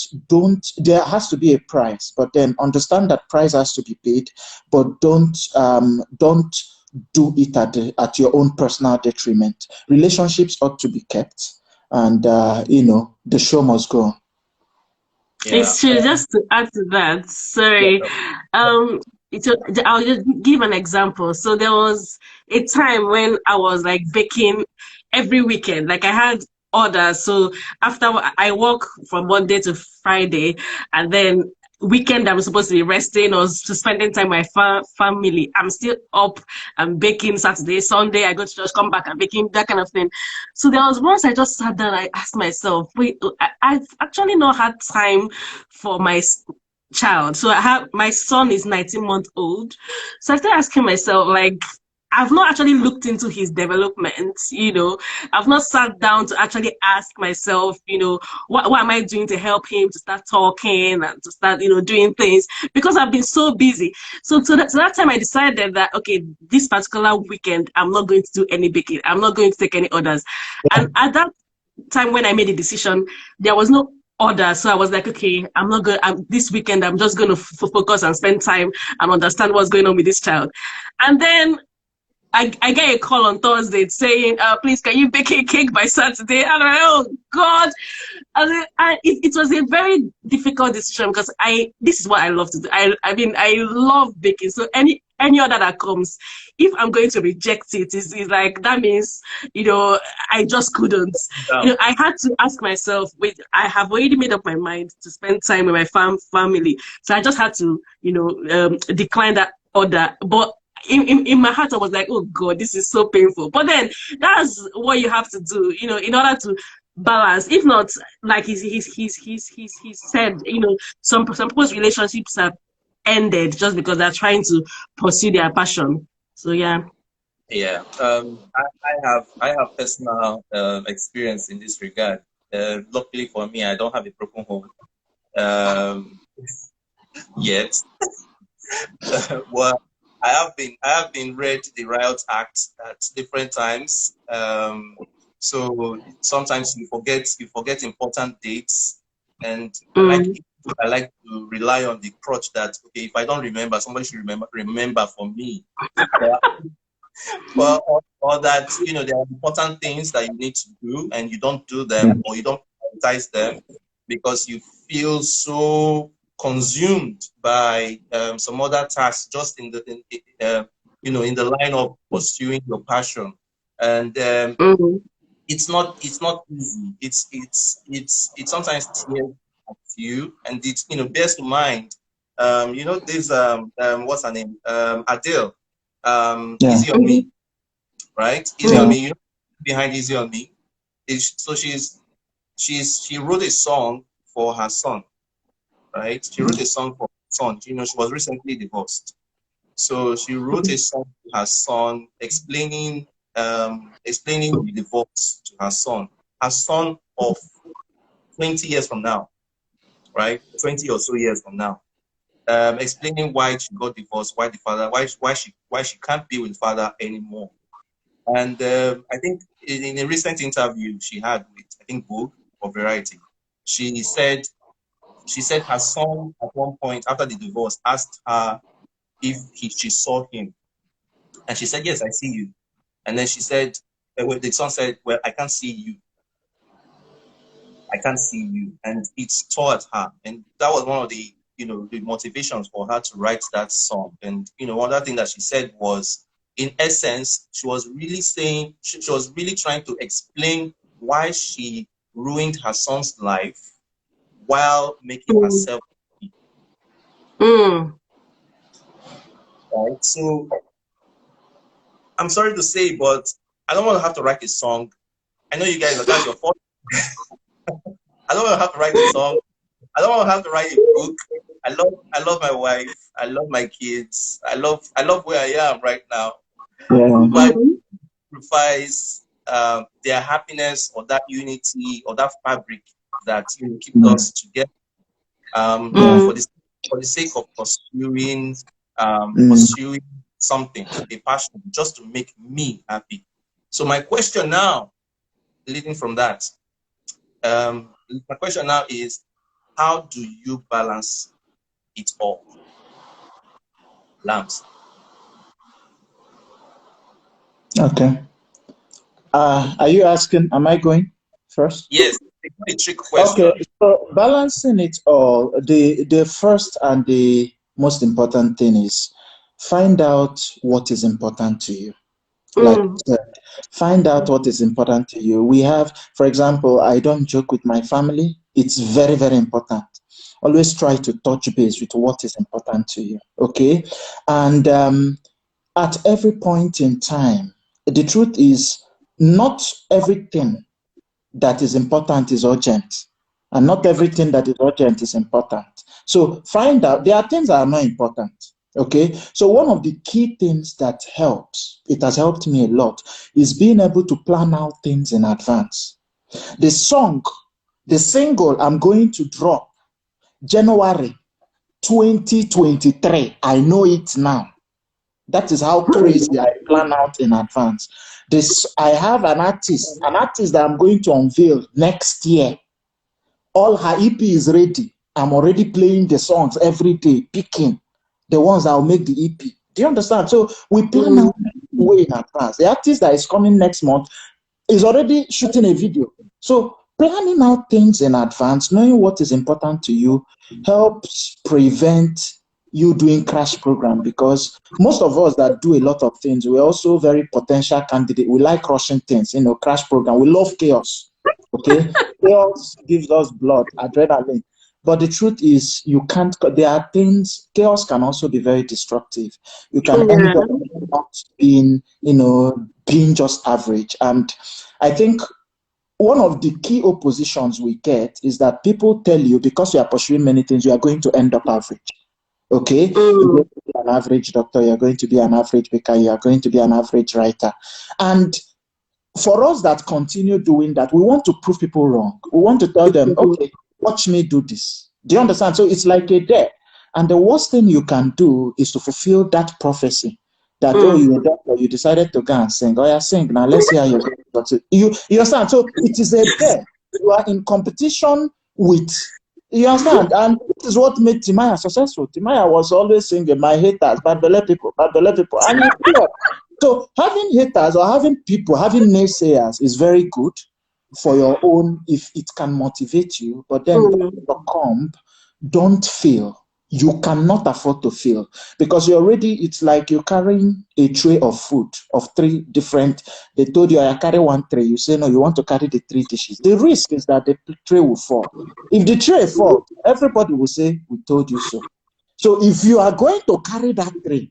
there has to be a price, but then understand that price has to be paid, but don't do it at your own personal detriment. Relationships ought to be kept, and the show must go on. Yeah. It's true. Just to add to that, Yeah. sorry. Um, I'll just give an example. So there was a time when I was like baking every weekend. Like I had orders. So after I work from Monday to Friday, and then weekend I'm supposed to be resting or to spending time with my family. I'm still up. I'm baking Saturday, Sunday. I go to church, come back, I'm baking that kind of thing. So there was once I just sat down. I asked myself, wait, I've actually not had time for my child. So I have my son is 19 months old. So I started asking myself, like, I've not actually looked into his development. I've not sat down to actually ask myself, what am I doing to help him to start talking and to start, doing things because I've been so busy. So that time I decided that, okay, this particular weekend, I'm not going to do any baking. I'm not going to take any orders. And at that time when I made the decision, there was no order. So I was like, okay, I'm not going, this weekend, I'm just going to focus and spend time and understand what's going on with this child. And then I get a call on Thursday saying, please, can you bake a cake by Saturday? And I'm like, oh, God. It was a very difficult decision because this is what I love to do. I mean, I love baking. So any order that comes, if I'm going to reject it, it's like, that means, I just couldn't. Down. I had to ask myself, wait, I have already made up my mind to spend time with my family. So I just had to, decline that order. But in my heart, I was like, oh God, this is so painful. But then that's what you have to do, in order to balance. If not, like he said, some people's relationships have ended just because they're trying to pursue their passion. So yeah. Yeah. I have personal experience in this regard. Luckily for me, I don't have a broken home yet. Well, I have been read the Riot Act at different times. So sometimes you forget important dates, and Mm, I like to rely on the crutch that, okay, if I don't remember, somebody should remember for me. Well, or that there are important things that you need to do and you don't do Yeah. them, or you don't prioritize them because you feel so consumed by some other tasks just in the line of pursuing your passion. And mm, it's not easy. It sometimes tears at you, and it bears to mind. This what's her name, Adele, Yeah. Easy on mm, Me, right? Easy on Yeah. mm, Me. Behind Easy on Me is, so she wrote a song for her son, right? She wrote a song for her son. She was recently divorced. So she wrote a song to her son explaining the divorce to her son of 20 years from now, right? 20 or so years from now. Explaining why she got divorced, why the father, why she can't be with the father anymore. And I think in a recent interview she had with, I think, Vogue or Variety, she said her son at one point after the divorce asked her if she saw him, and she said, yes, I see you. And then she said, well, the son said, well, I can't see you. I can't see you. And it tore at her. And that was one of the motivations for her to write that song. And, one other thing that she said was, in essence, she was really saying, she was really trying to explain why she ruined her son's life while making mm, herself happy, mm. right? So I'm sorry to say, but I don't want to have to write a song. I know you guys, that's your fault. I don't want to have to write a song. I don't want to have to write a book. I love my wife. I love my kids. I love where I am right now. Yeah. Why sacrifice their happiness or that unity or that fabric that keeps us together Yeah. for the sake of Mm. pursuing something, a passion, just to make me happy. So my question now, leading from that, my question now is, how do you balance it all, Lambs? Okay. Are you asking, am I going first? Yes, it's a trick Okay, question. so balancing it all, the first and the most important thing is find out what is important to you. Like Mm. I said, find out what is important to you. We have, for example, I don't joke with my family. It's very, very important. Always try to touch base with what is important to you. Okay, and at every point in time, the truth is not everything that is important is urgent, and not everything that is urgent is important. So find out there are things that are not important. Okay, so one of the key things that helps, it has helped me a lot, is being able to plan out things in advance. The song, the single I'm going to drop January 2023, I know it now. That is how crazy I plan out in advance. This I have an artist that I'm going to unveil next year. All her EP is ready. I'm already playing the songs every day, picking the ones that will make the EP. Do you understand? So we plan Mm. out way in advance. The artist that is coming next month is already shooting a video. So planning out things in advance, knowing what is important to you, helps prevent you doing crash program, because most of us that do a lot of things, we're also very potential candidate. We like rushing things, crash program. We love chaos. Okay. Chaos gives us blood, adrenaline. But the truth is, you can't, there are things, chaos can also be very destructive. You can end Yeah. up not being just average. And I think one of the key oppositions we get is that people tell you because you are pursuing many things, you are going to end up average. Okay? You're going Mm. to be an average doctor, you're going to be an average baker, you are going to be an average writer. And for us that continue doing that, we want to prove people wrong. We want to tell them, okay, watch me do this. Do you understand? So it's like a dare. And the worst thing you can do is to fulfill that prophecy that, oh, Mm. you're a doctor, you decided to go and sing. Oh, yeah, sing. Now let's see how you're going to. You understand? So it is a dare. You are in competition with, you understand? And this is what made Timaya successful. Timaya was always singing, my haters, bad belly people, bad belly people. And he blew up. So having haters or having people, having naysayers is very good for your own if it can motivate you. But then Mm. don't fail. You cannot afford to fail because it's like you're carrying a tray of food of three different. They told you I carry one tray. You say no, you want to carry the three dishes. The risk is that the tray will fall. If the tray falls, everybody will say we told you so. So if you are going to carry that tray,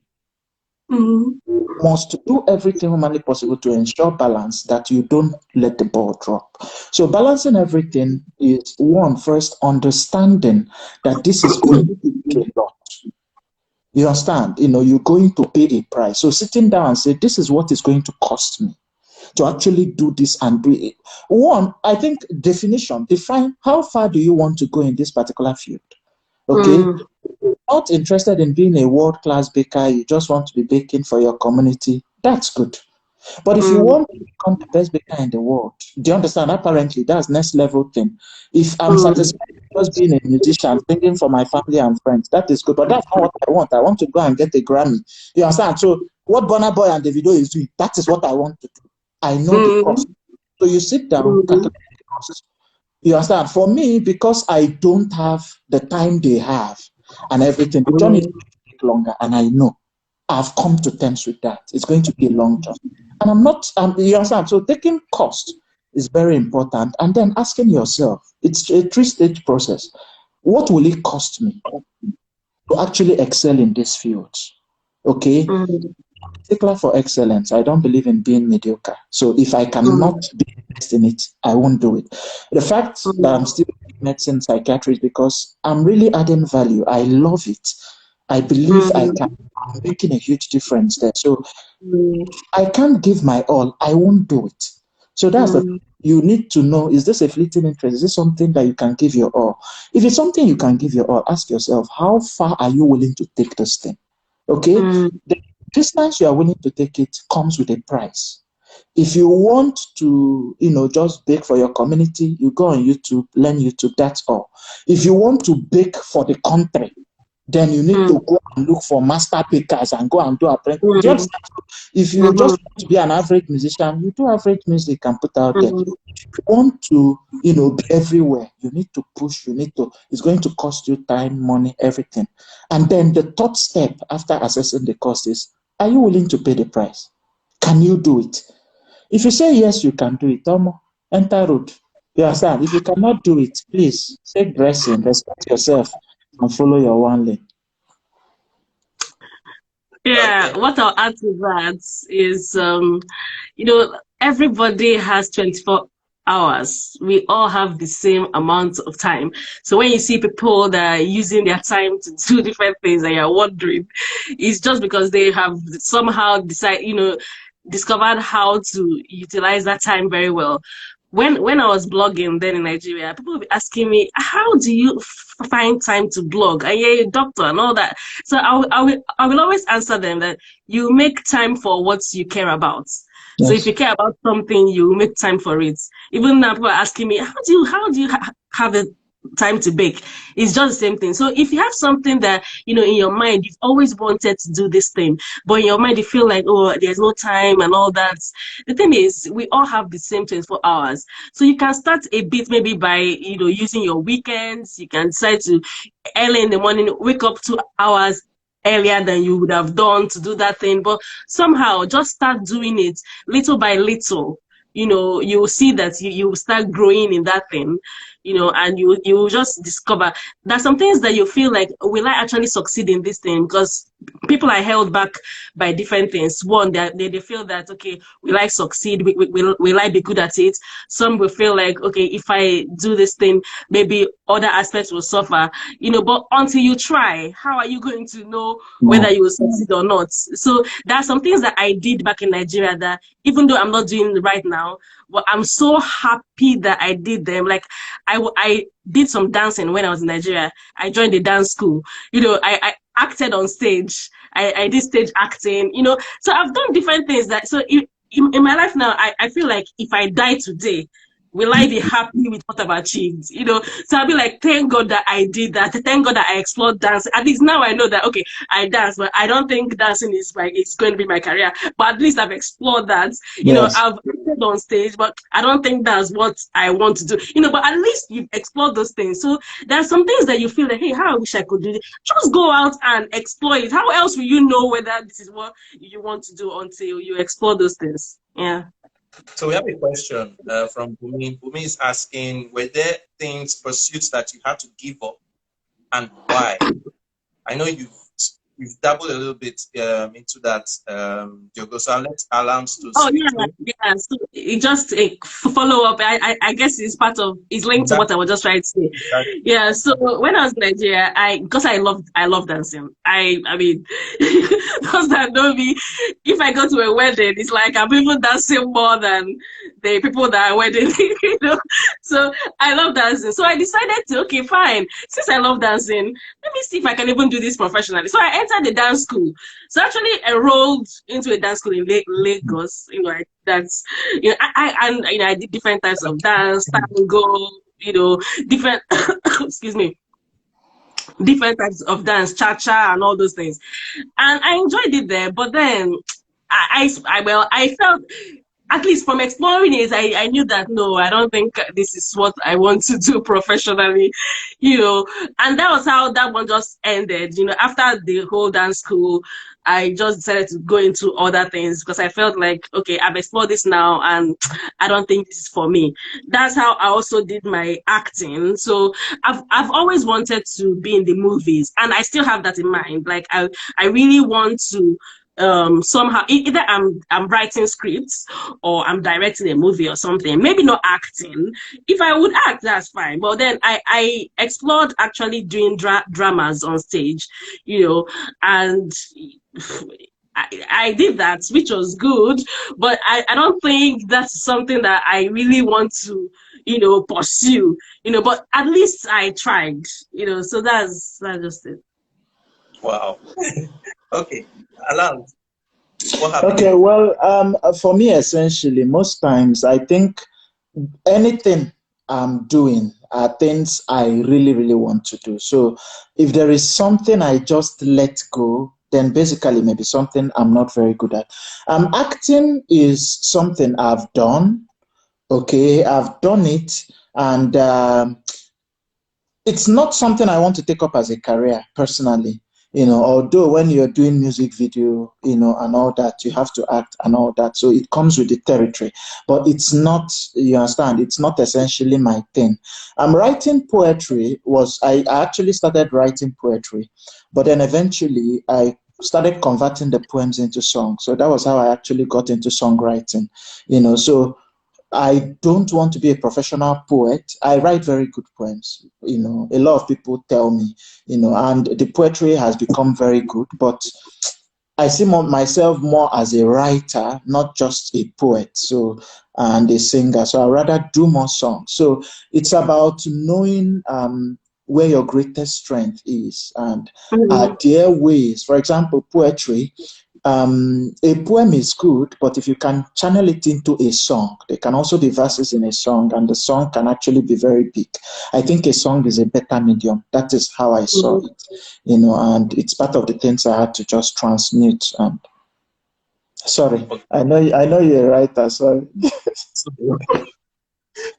Mm. must do everything humanly possible to ensure balance, that you don't let the ball drop. So balancing everything is one, first understanding that this is going to take a lot. You understand? You're going to pay a price. So sitting down and say, this is what is going to cost me to actually do this and do it. One, I think define how far do you want to go in this particular field. Okay. Mm. Not interested in being a world-class baker, you just want to be baking for your community, that's good. But if you Mm. want to become the best baker in the world, do you understand? Apparently, that's next level thing. If I'm Mm. satisfied with just being a musician, singing for my family and friends, that is good. But that's not what I want. I want to go and get a Grammy. You understand? So what Burna Boy and Davido is doing, that is what I want to do. I know the cost. Mm. So you sit down, Mm. calculate the cost. You understand? For me, because I don't have the time they have and everything, the journey is Mm. going to take longer, and I know I've come to terms with that. It's going to be a long journey. And you understand? So taking cost is very important. And then asking yourself, it's a three-stage process. What will it cost me to actually excel in this field? Okay? Mm. Particular for excellence, I don't believe in being mediocre. So if I Mm. cannot be the best in it, I won't do it. The fact that I'm still in medicine psychiatry is because I'm really adding value. I love it. I believe I can. I'm making a huge difference there. So I can't give my all. I won't do it. So that's the you need to know, is this a fleeting interest? Is this something that you can give your all? If it's something you can give your all, ask yourself, how far are you willing to take this thing? Okay? The distance you are willing to take it comes with a price. If you want to, just bake for your community, you go on YouTube, learn YouTube, that's all. If you want to bake for the country, then you need to go and look for master bakers and go and do apprentice. Do you understand? If you just want to be an average musician, you do average music and put out there. If you want to, be everywhere, you need to push, it's going to cost you time, money, everything. And then the third step after assessing the cost is, are you willing to pay the price? Can you do it? If you say yes, you can do it, Tomo, enter road. You understand? If you cannot do it, please take dressing, respect yourself, and follow your one lane. Yeah, what I'll add to that is, everybody has 24 hours. We all have the same amount of time. So when you see people that are using their time to do different things and you're wondering, it's just because they have somehow discovered how to utilize that time very well. When I was blogging then in Nigeria, people would be asking me, how do you find time to blog? And you're a doctor and all that. So I will always answer them that you make time for what you care about. Yes. So if you care about something, you make time for it. Even now people are asking me, how do you have the time to bake? It's just the same thing. So if you have something that, in your mind, you've always wanted to do this thing, but in your mind, you feel like, oh, there's no time and all that. The thing is, we all have the same 24 hours. So you can start a bit maybe by, using your weekends. You can decide to early in the morning, wake up 2 hours earlier than you would have done to do that thing. But somehow just start doing it little by little. You will see that you will start growing in that thing, and you will just discover that some things that you feel like, will I actually succeed in this thing? Because people are held back by different things. One, they feel that, okay, will I succeed? Will I be good at it? Some will feel like, okay, if I do this thing, maybe other aspects will suffer, but until you try, how are you going to know whether you will succeed or not? So there are some things that I did back in Nigeria that, even though I'm not doing right now, but I'm so happy that I did them. Like I did some dancing when I was in Nigeria. I joined the dance school. I acted on stage. I did stage acting, so I've done different things in my life now, I feel like if I die today, will I be happy with what I've achieved? So I'll be like, thank God that I did that. Thank God that I explored dance. At least now I know that, okay, I dance, but I don't think dancing is it's going to be my career. But at least I've explored that. Yes. I've acted on stage, but I don't think that's what I want to do. But at least you've explored those things. So there are some things that you feel like, hey, how I wish I could do this. Just go out and explore it. How else will you know whether this is what you want to do until you explore those things? Yeah. So we have a question from Bumi. Bumi is asking, were there pursuits that you had to give up, and why? I know you've dabbled a little bit into that, Diogo. So I'll let Alams to speak to. Yeah. So it just a follow up. I guess it's linked to what I was just trying to say. Exactly. Yeah. So when I was in Nigeria, because I love dancing. I mean, those that know me, if I go to a wedding, it's like I'm even dancing more than the people that are wedding. So I love dancing. So I decided to, okay, fine. Since I love dancing, let me see if I can even do this professionally. So I entered the dance school. So I actually enrolled into a dance school in Lagos. I did different types of dance, tango, different excuse me, different types of dance, cha-cha and all those things. And I enjoyed it there, but then I felt, at least from exploring it, I knew that, no, I don't think this is what I want to do professionally, and that was how that one just ended. After the whole dance school, I just decided to go into other things because I felt like, okay, I've explored this now and I don't think this is for me. That's how I also did my acting. So I've always wanted to be in the movies, and I still have that in mind. Like I really want to somehow either I'm writing scripts or I'm directing a movie or something. Maybe not acting. If I would act, that's fine. But then I explored actually doing dramas on stage, and I did that, which was good, but I don't think that's something that I really want to, pursue, but at least I tried, so that's just it. Wow. Okay. Alan, what happened Okay, in well, for me, essentially, most times I think anything I'm doing are things I really, really want to do. So if there is something I just let go, then basically maybe something I'm not very good at. Acting is something I've done. Okay, I've done it, and it's not something I want to take up as a career personally. Although when you're doing music video, and all that, you have to act and all that. So it comes with the territory, but it's not, you understand, it's not essentially my thing. Writing poetry I actually started writing poetry, but then eventually I started converting the poems into songs. So that was how I actually got into songwriting, so I don't want to be a professional poet. I write very good poems. A lot of people tell me, and the poetry has become very good, but I see myself more as a writer, not just a poet. So, and a singer. So I rather do more songs. So it's about knowing where your greatest strength is, and are Mhm. there ways, for example, poetry. A poem is good, but if you can channel it into a song, there can also be verses in a song, and the song can actually be very big. I think a song is a better medium. That is how I saw Mhm. it, and it's part of the things I had to just transmute. And sorry, okay. I know you're a writer. Sorry. So,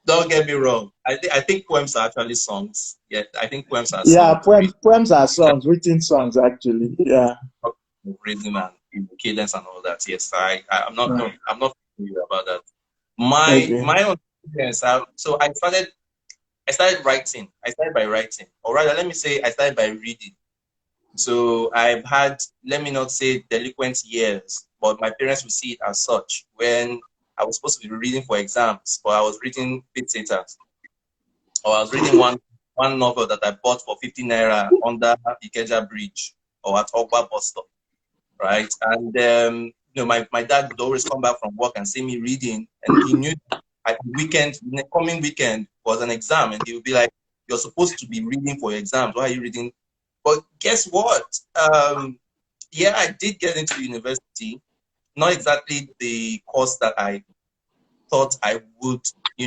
don't get me wrong. I think poems are actually songs. Yeah, I think poems are Yeah, songs. poems are songs, written songs actually. Yeah. Rhythm and cadence and all that. Yes, I'm not Right. no, I'm not familiar about that. My Okay. own experience. So I started writing. I started by writing, or rather, let me say I started by reading. So I've had, let me not say delinquent years, but my parents would see it as such when I was supposed to be reading for exams, but I was reading Pit Satans, or I was reading one novel that I bought for 50 naira under Ikeja Bridge or at Ogba bus stop, right? And my dad would always come back from work and see me reading, and he knew the coming weekend was an exam, and he would be like, "You're supposed to be reading for your exams. Why are you reading?" But guess what? Yeah, I did get into university. Not exactly the course that I thought I would be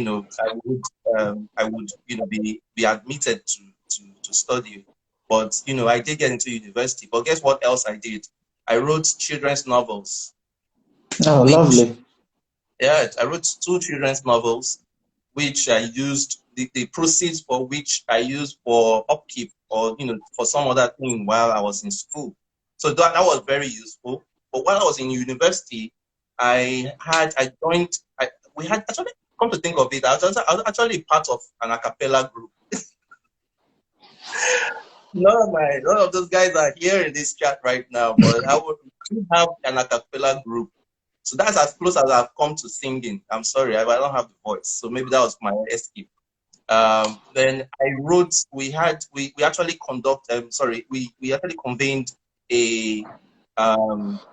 admitted to study. But I did get into university. But guess what else I did? I wrote children's novels, Oh, which lovely. yeah, I wrote two children's novels, which I used the proceeds for which I used for upkeep or for some other thing while I was in school. So that was very useful. But while I was in university, I joined. We had actually, come to think of it, I was actually part of an a cappella group. None of those guys are here in this chat right now, but I would have an a cappella group. So that's as close as I've come to singing. I'm sorry, I don't have the voice. So maybe that was my escape. Then I wrote. We actually we actually convened a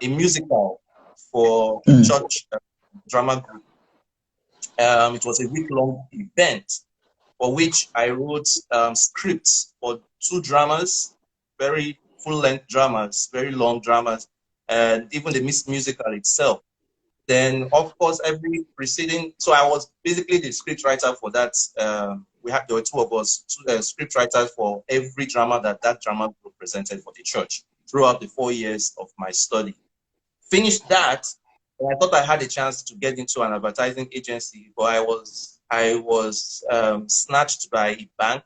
musical for a Mm. church drama group. It was a week-long event for which I wrote scripts for two dramas, very full-length dramas, very long dramas, and even the musical itself. Then, of course, every preceding, so I was basically the script writer for that. There were two of us, script writers for every drama that drama group presented for the church throughout the 4 years of my study. Finished that, and I thought I had a chance to get into an advertising agency, but I was snatched by a bank.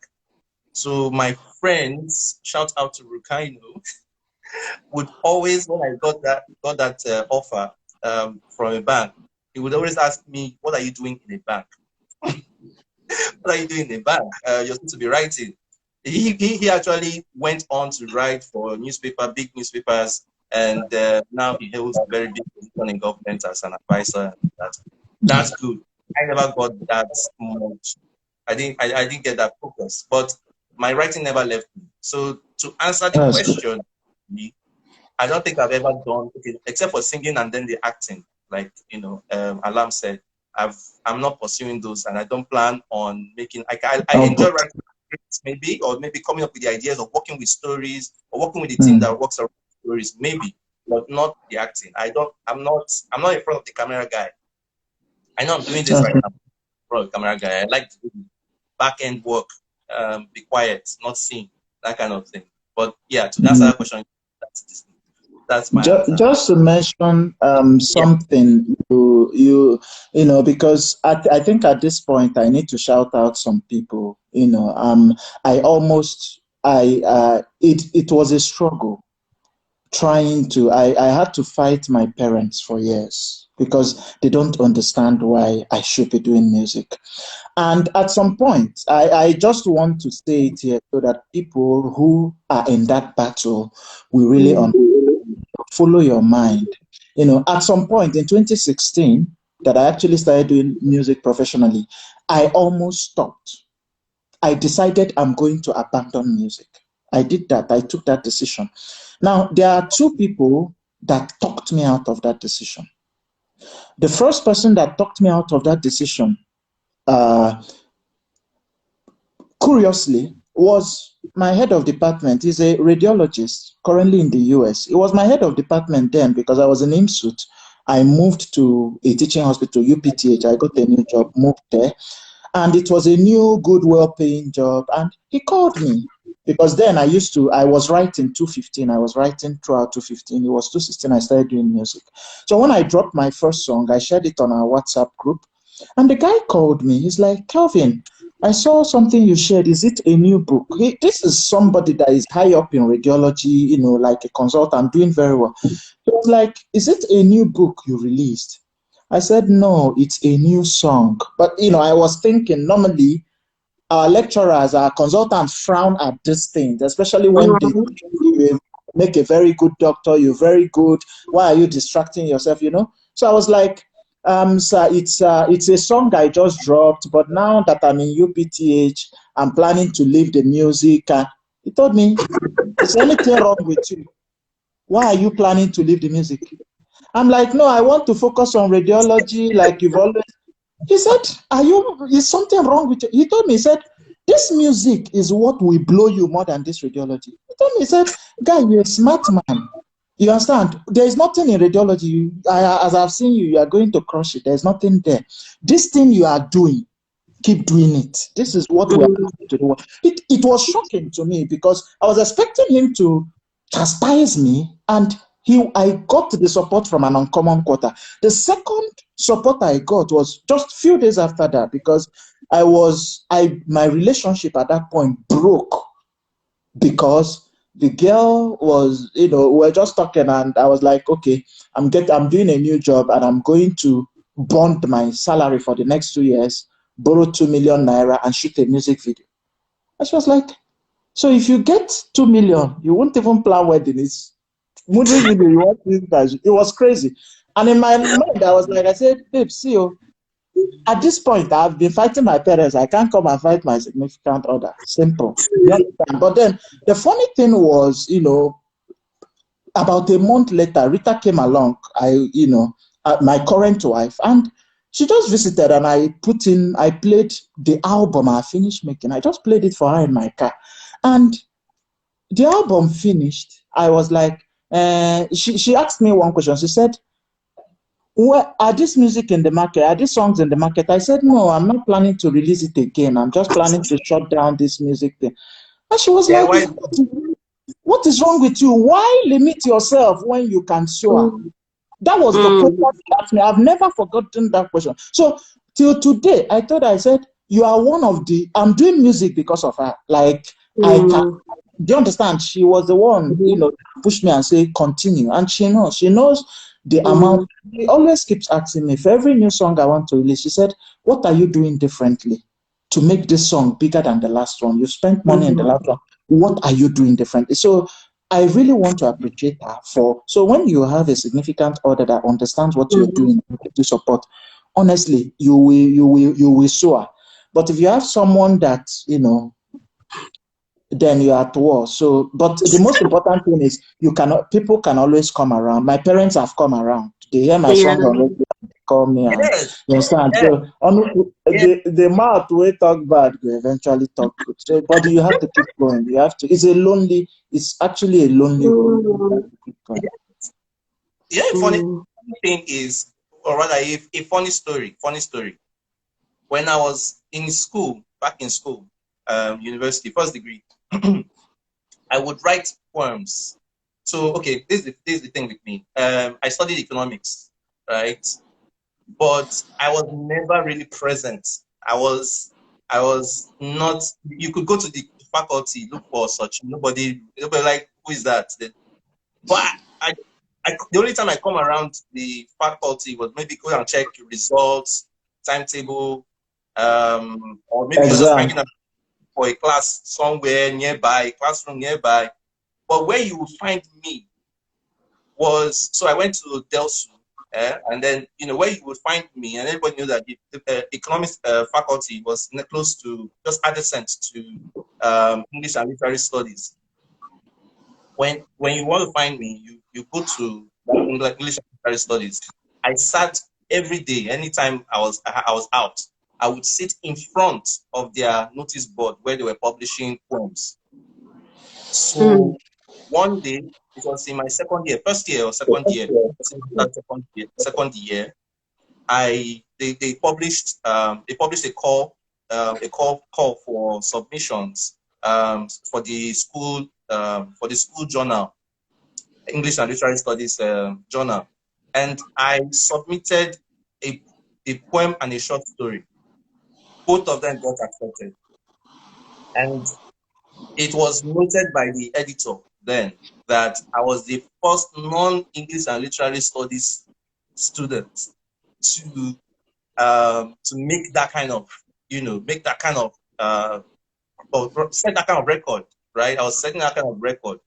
So my friends, shout out to Rukaino, would always, when I got that offer from a bank, he would always ask me, "What are you doing in a bank? What are you doing in a bank? You're supposed to be writing." He actually went on to write for big newspapers, and now he holds a very big position in government as an advisor. That's good. I never got that much. I didn't get that focus, but my writing never left me. So to answer the That's good. question, I don't think I've ever done except for singing and then the acting. Like Alam said, I'm not pursuing those, and I don't plan on making. I enjoy Output. writing scripts, maybe, or maybe coming up with the ideas of working with stories or working with the team that works around stories, maybe, but not the acting. I'm not in front of the camera guy. I know I'm doing this right now in front of the camera guy. I like to do back end work, be quiet, not sing, that kind of thing. But yeah, to answer that question, that's my answer. Just to mention something because I think at this point I need to shout out some people. It was a struggle trying to. I had to fight my parents for years because they don't understand why I should be doing music. And at some point, I just want to say it here so that people who are in that battle will really follow your mind. At some point in 2016, that I actually started doing music professionally, I almost stopped. I decided I'm going to abandon music. I did that. I took that decision. Now, there are two people that talked me out of that decision. The first person that talked me out of that decision, curiously, was my head of department. He's a radiologist currently in the US. He was my head of department then because I was in IMSUT. I moved to a teaching hospital, UPTH. I got a new job, moved there. And it was a new, good, well-paying job. And he called me because then I was writing 215. I was writing throughout 215. It was 216 I started doing music. So when I dropped my first song, I shared it on our WhatsApp group. And the guy called me. He's like, Kelvin, I saw something you shared. Is it a new book? This is somebody that is high up in radiology, like a consultant, doing very well. He was like, is it a new book you released? I said, no, it's a new song. But, I was thinking normally our lecturers, our consultants frown at these things, especially when they you make a very good doctor, you're very good. Why are you distracting yourself, So I was like, sir, it's a song I just dropped, but now that I'm in UPTH, I'm planning to leave the music. He told me, is anything wrong with you? Why are you planning to leave the music? I'm like, no, I want to focus on radiology like you've always. He said, is something wrong with you? He told me, he said, this music is what will blow you more than this radiology. He told me, he said, guy, you're a smart man. You understand? There is nothing in radiology. As I've seen you, you are going to crush it. There's nothing there. This thing you are doing, keep doing it. This is what we're going to do. It was shocking to me because I was expecting him to chastise me, and I got the support from an uncommon quarter. The second support I got was just a few days after that because my relationship at that point broke because the girl was, we were just talking and I was like, okay, I'm doing a new job and I'm going to bond my salary for the next 2 years, borrow 2 million naira and shoot a music video. And she was like, so if you get 2 million, you won't even plan weddings. It was crazy. And in my mind, I said, babe, see you. At this point, I've been fighting my parents. I can't come and fight my significant other. Simple. But then the funny thing was, about a month later, Rita came along, my current wife, and she just visited and I played the album I finished making. I just played it for her in my car. And the album finished. I was like, she asked me one question. She said, well, are this music in the market? Are these songs in the market? I said, no, I'm not planning to release it again. I'm just planning to shut down this music thing. And she was like, what is wrong with you? Why limit yourself when you can soar? That was the question she asked me. I've never forgotten that question. So till today, I said, you are one of I'm doing music because of her. Like, do you understand? She was the one, pushed me and say, continue. And she knows the amount. She always keeps asking me, for every new song I want to release, she said, what are you doing differently to make this song bigger than the last one? You spent money in the last one. What are you doing differently? So I really want to appreciate her for. So when you have a significant other that understands what you're doing to support, honestly, you will soar. But if you have someone that, then you're at war. So, but the most important thing is people can always come around. My parents have come around. They hear my Yeah. song on radio, they call me, and Yes, you understand. yes, So yes. the mouth will talk bad, will eventually talk good. So, but you have to keep going. You have to. It's actually a lonely road. You have to keep going. Yeah, funny thing is, or rather, a funny story. Funny story. When I was in school, back in school, university, first degree, I would write poems. So, okay, this is the thing with me. I studied economics, right? But I was never really present. I was not. You could go to the faculty, look for such. Nobody like, who is that? But the only time I come around the faculty was maybe go and check results, timetable, or maybe you're just Exam. bringing up for a class somewhere nearby, classroom nearby. But where you will find me was, so I went to Delsu, and then, where you would find me, and everybody knew that the economics faculty was close to, just adjacent to English and literary studies. When you want to find me, you go to English and literary studies. I sat every day, anytime I was out, I would sit in front of their notice board where they were publishing poems. So one day, it was in my second year, first year or second year, second year, they published a call for submissions for the school journal, English and Literary Studies journal, and I submitted a a poem and a short story. Both of them got accepted, and it was noted by the editor then that I was the first non-English and Literary Studies student to make that kind of, or set that kind of record, right? I was setting that kind of record.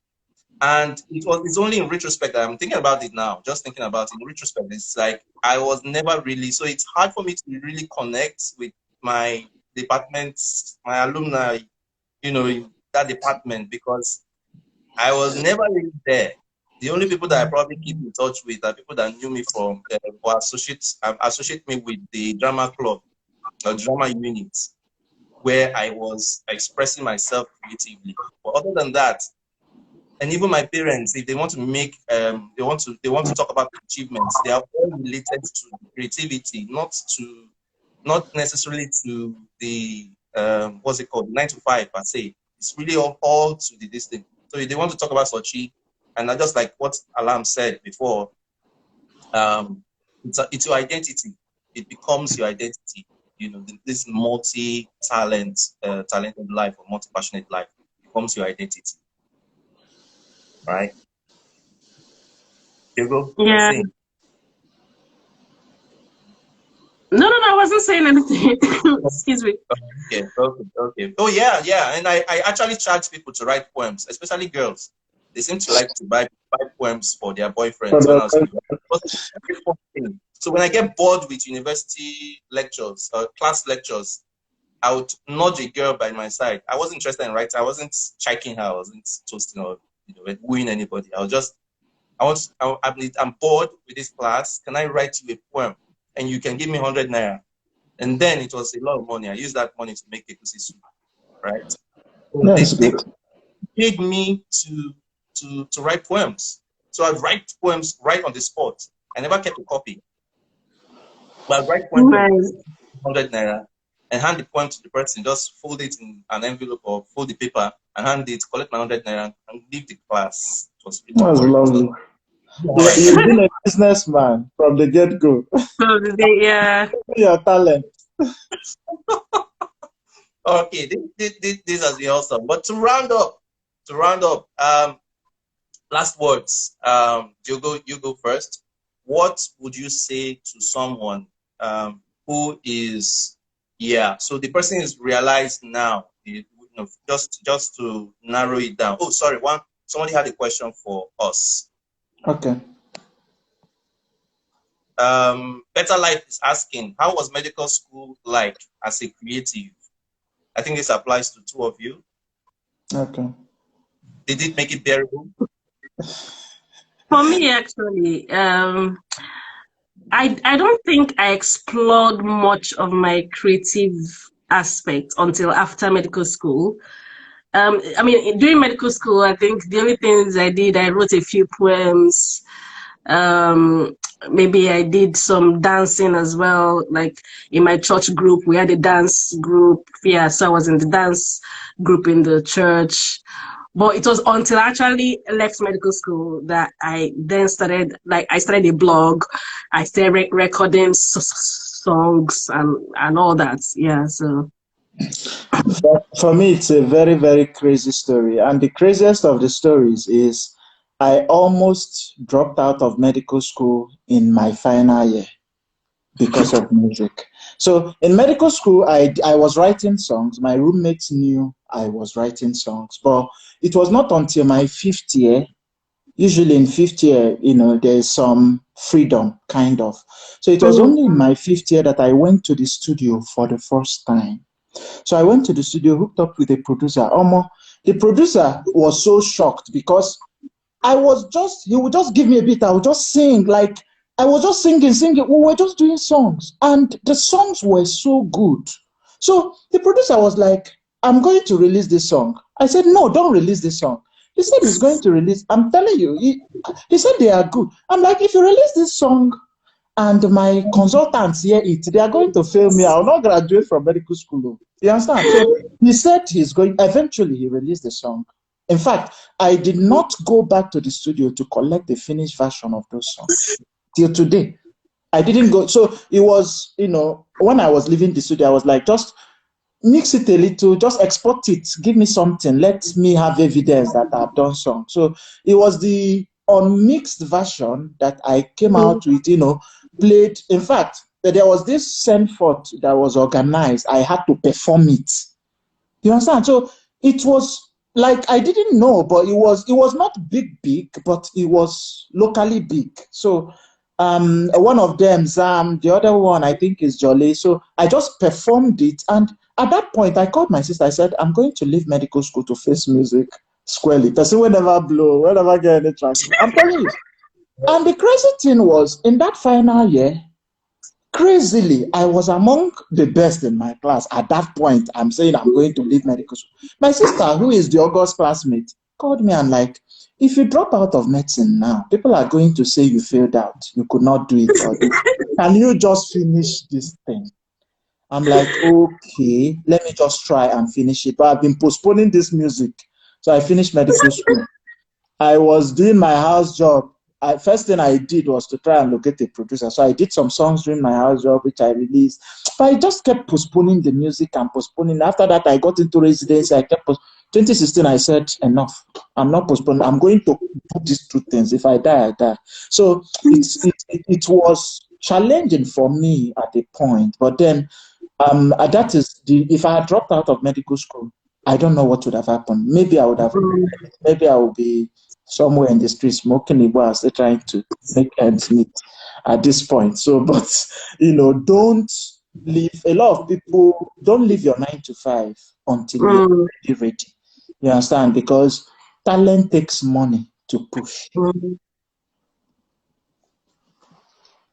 And it's only in retrospect that I'm thinking about it now, just thinking about it in retrospect. It's like I was never really, so it's hard for me to really connect with my departments, my alumni, in that department, because I was never really there. The only people that I probably keep in touch with are people that knew me from or associate me with the drama club or drama unit, where I was expressing myself creatively. But other than that, and even my parents, if they want to they want to talk about achievements, they are all related to creativity, not necessarily to the what's it called, 9 to 5 per se. It's really all to the this thing. So if they want to talk about Sochi, and just like what Alam said before, it's your identity. It becomes your identity. This talented life or multi-passionate life becomes your identity, right? Hugo, you were Yeah. saying. No, I wasn't saying anything. Excuse me. Okay, okay. Oh yeah, yeah. And I actually charge people to write poems, especially girls. They seem to like to buy poems for their boyfriends when I was in university. It was a very fun thing. So when I get bored with university lectures or class lectures, I would nudge a girl by my side. I wasn't interested in writing. I wasn't chiking her. I wasn't toasting or wooing anybody. I'm bored with this class. Can I write you a poem? And you can give me 100 naira. And then it was a lot of money. I used that money to make a pussy soup, right? So That's they good. paid me to write poems. So I'd write poems right on the spot. I never kept a copy. But I'd write poems for Right. 100 naira and hand the poem to the person, just fold it in an envelope or fold the paper and hand it, collect my 100 naira and leave the class. It was really That's boring. It was lovely. how Yeah, I you've met. been a businessman from the get-go. So yeah. Your talent. Okay, this has been awesome. But to round up, last words. You go first. What would you say to someone who is, yeah? So the person is realized now. Just to narrow it down. Oh, sorry. somebody had a question for us. Okay. Better Life is asking, how was medical school like as a creative? I think this applies to two of you. Okay. Did it make it bearable? For me, actually, I don't think I explored much of my creative aspect until after medical school. I mean, during medical school, I think the only things I did, I wrote a few poems. Um, Maybe I did some dancing as well. Like in my church group, we had a dance group. Yeah, so I was in the dance group in the church. But it was until I actually left medical school that I then started, like, I started a blog. I started recording songs and all that. Yeah, so. For me, it's a very, very crazy story. And the craziest of the stories is I almost dropped out of medical school in my final year because of music. So in medical school, I was writing songs. My roommates knew I was writing songs, but it was not until my fifth year. Usually in fifth year, there's some freedom, kind of. So it was only in my fifth year that I went to the studio for the first time. So I went to the studio, hooked up with a producer. The producer was so shocked because he would just give me a beat. I would just sing, like I was just singing. We were just doing songs, and the songs were so good. So the producer was like, I'm going to release this song. I said, no, don't release this song. He said he's going to release. I'm telling you, he said they are good. I'm like, if you release this song and my consultants hear it, they are going to fail me. I will not graduate from medical school. You understand? So he said eventually he released the song. In fact, I did not go back to the studio to collect the finished version of those songs till today. I didn't go. So it was, when I was leaving the studio, I was like, just mix it a little, just export it, give me something, let me have evidence that I've done song. So it was the unmixed version that I came out with, played. In fact, there was this send forth that was organized. I had to perform it. You understand? So it was like I didn't know, but it was not big, but it was locally big. So one of them, Zam, the other one I think is Jolly. So I just performed it, and at that point I called my sister. I said, I'm going to leave medical school to face music squarely. Person will never blow, will never get any traction. I'm telling you. And the crazy thing was, in that final year, crazily, I was among the best in my class. At that point, I'm saying I'm going to leave medical school. My sister, who is the August classmate, called me and like, if you drop out of medicine now, people are going to say you failed out. You could not do it. Or can you just finish this thing? I'm like, okay, let me just try and finish it. But I've been postponing this music. So I finished medical school. I was doing my house job. First thing I did was to try and locate a producer. So I did some songs during my house job, which I released. But I just kept postponing the music and postponing. After that, I got into residency. 2016, I said, enough. I'm not postponing. I'm going to do these two things. If I die, I die. So it was challenging for me at a point. But then that is if I had dropped out of medical school, I don't know what would have happened. Maybe I would have. Maybe I would be somewhere in the street smoking Igbo, still trying to make ends meet at this point. So, but don't leave. A lot of people don't leave your 9 to 5 until you're ready. You understand? Because talent takes money to push.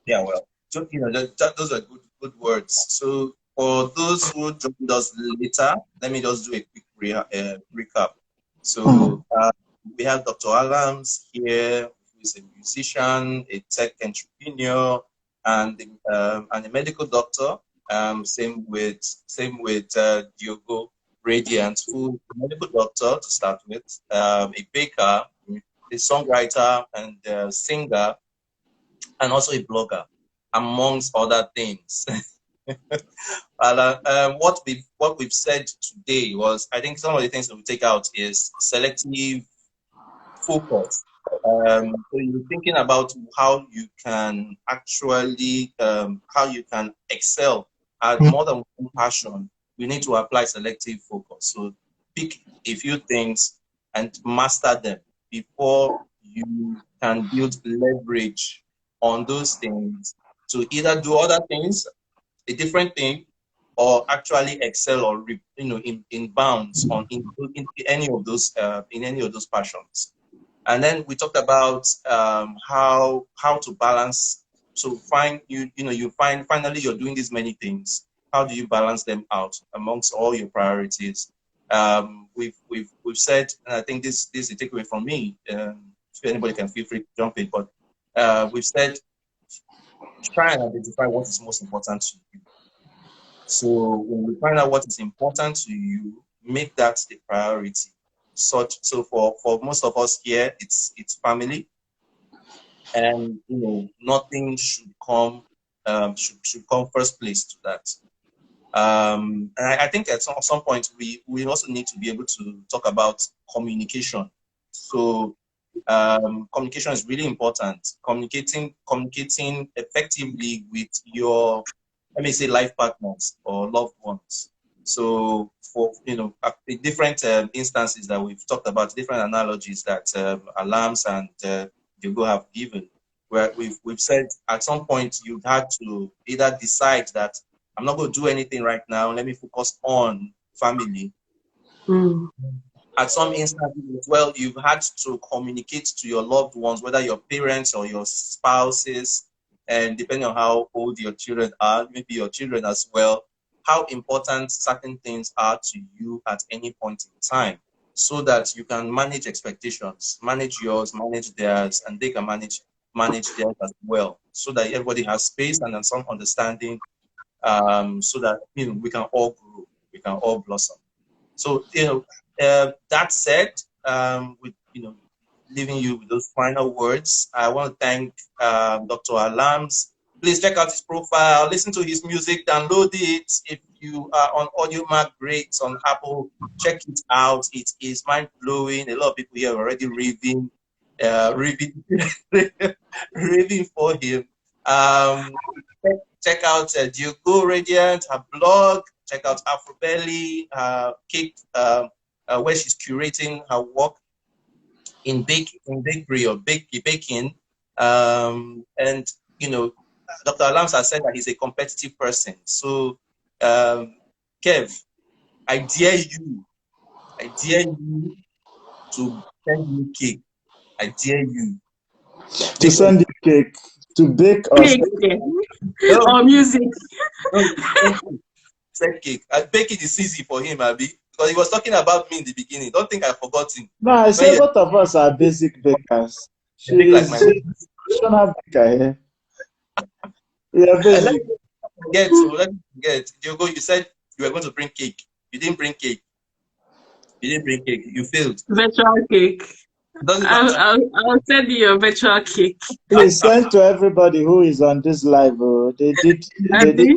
Yeah, well, so, those are good words. So for those who joined us later, let me just do a quick recap. So we have Dr. Adams here, who is a musician, a tech entrepreneur, and a medical doctor. Same with Diogo Radiant, who is a medical doctor to start with, a baker, a songwriter, and a singer, and also a blogger, amongst other things. What we've said today was, I think some of the things that we take out is selective focus. So you're thinking about how you can actually, how you can excel at more than one passion. We need to apply selective focus. So pick a few things and master them. before you can build leverage on those things to either do other things, a different thing, or actually excel or in bounds on in any of those passions. And then we talked about how to balance. So you find finally you're doing these many things. How do you balance them out amongst all your priorities? We've said, and I think this is a takeaway from me. If anybody can feel free to jump in, but we've said try and identify what is most important to you. So when we find out what is important to you, make that the priority. So for most of us here, it's family, and nothing should come should come first place to that. And I think at some point we also need to be able to talk about communication. So communication is really important. Communicating effectively with your, let me say, life partners or loved ones. So for the different instances that we've talked about, different analogies that Alarms and Diogo have given, where we've said at some point you've had to either decide that I'm not going to do anything right now, let me focus on family. At some instances as well, you've had to communicate to your loved ones, whether your parents or your spouses, and depending on how old your children are, maybe your children as well, how important certain things are to you at any point in time, so that you can manage expectations, manage yours, manage theirs, and they can manage theirs as well, so that everybody has space and some understanding, so that we can all grow, we can all blossom. So that said, with leaving you with those final words, I want to thank Dr. Alarms. Please check out his profile, listen to his music, download it. If you are on AudioMac, great. On Apple, check it out. It is mind blowing. A lot of people here are already raving for him. Check out Diogo Radiant, her blog. Check out Afrobelly, Cake, where she's curating her work in bakery or baking. And Dr. Alarms has said that he's a competitive person. So, Kev, I dare you to send me cake. I dare you to send you cake, to bake or or music. Send cake. Baking is easy for him, Abi, because he was talking about me in the beginning. Don't think I forgot him. No, I say both of us are basic bakers. She's like my professional baker here. Yeah, basic. Let's forget. Diogo, you said you were going to bring cake. You didn't bring cake. You failed. Virtual cake. I'll send you a virtual cake. Please send to everybody who is on this live. They did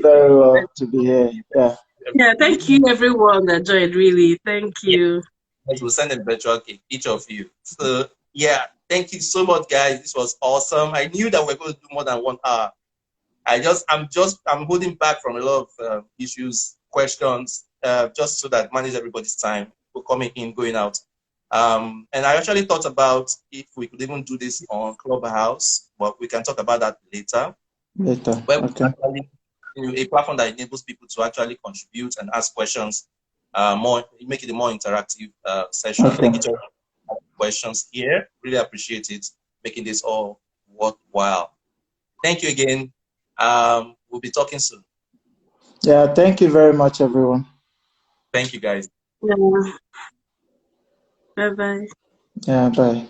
very well to be here. Yeah, thank you everyone that joined, really. Thank you. We'll send a virtual cake, each of you. So yeah, thank you so much, guys. This was awesome. I knew that we're going to do more than 1 hour. I'm holding back from a lot of issues, questions, just so that manage everybody's time for coming in, going out. And I actually thought about if we could even do this on Clubhouse, but we can talk about that later. Where we actually, a platform that enables people to actually contribute and ask questions, make it a more interactive session. Thank you for questions here. Really appreciate it, making this all worthwhile. Thank you again. We'll be talking soon. Yeah, thank you very much, everyone. Thank you, guys. Yeah. Bye-bye. Yeah, bye.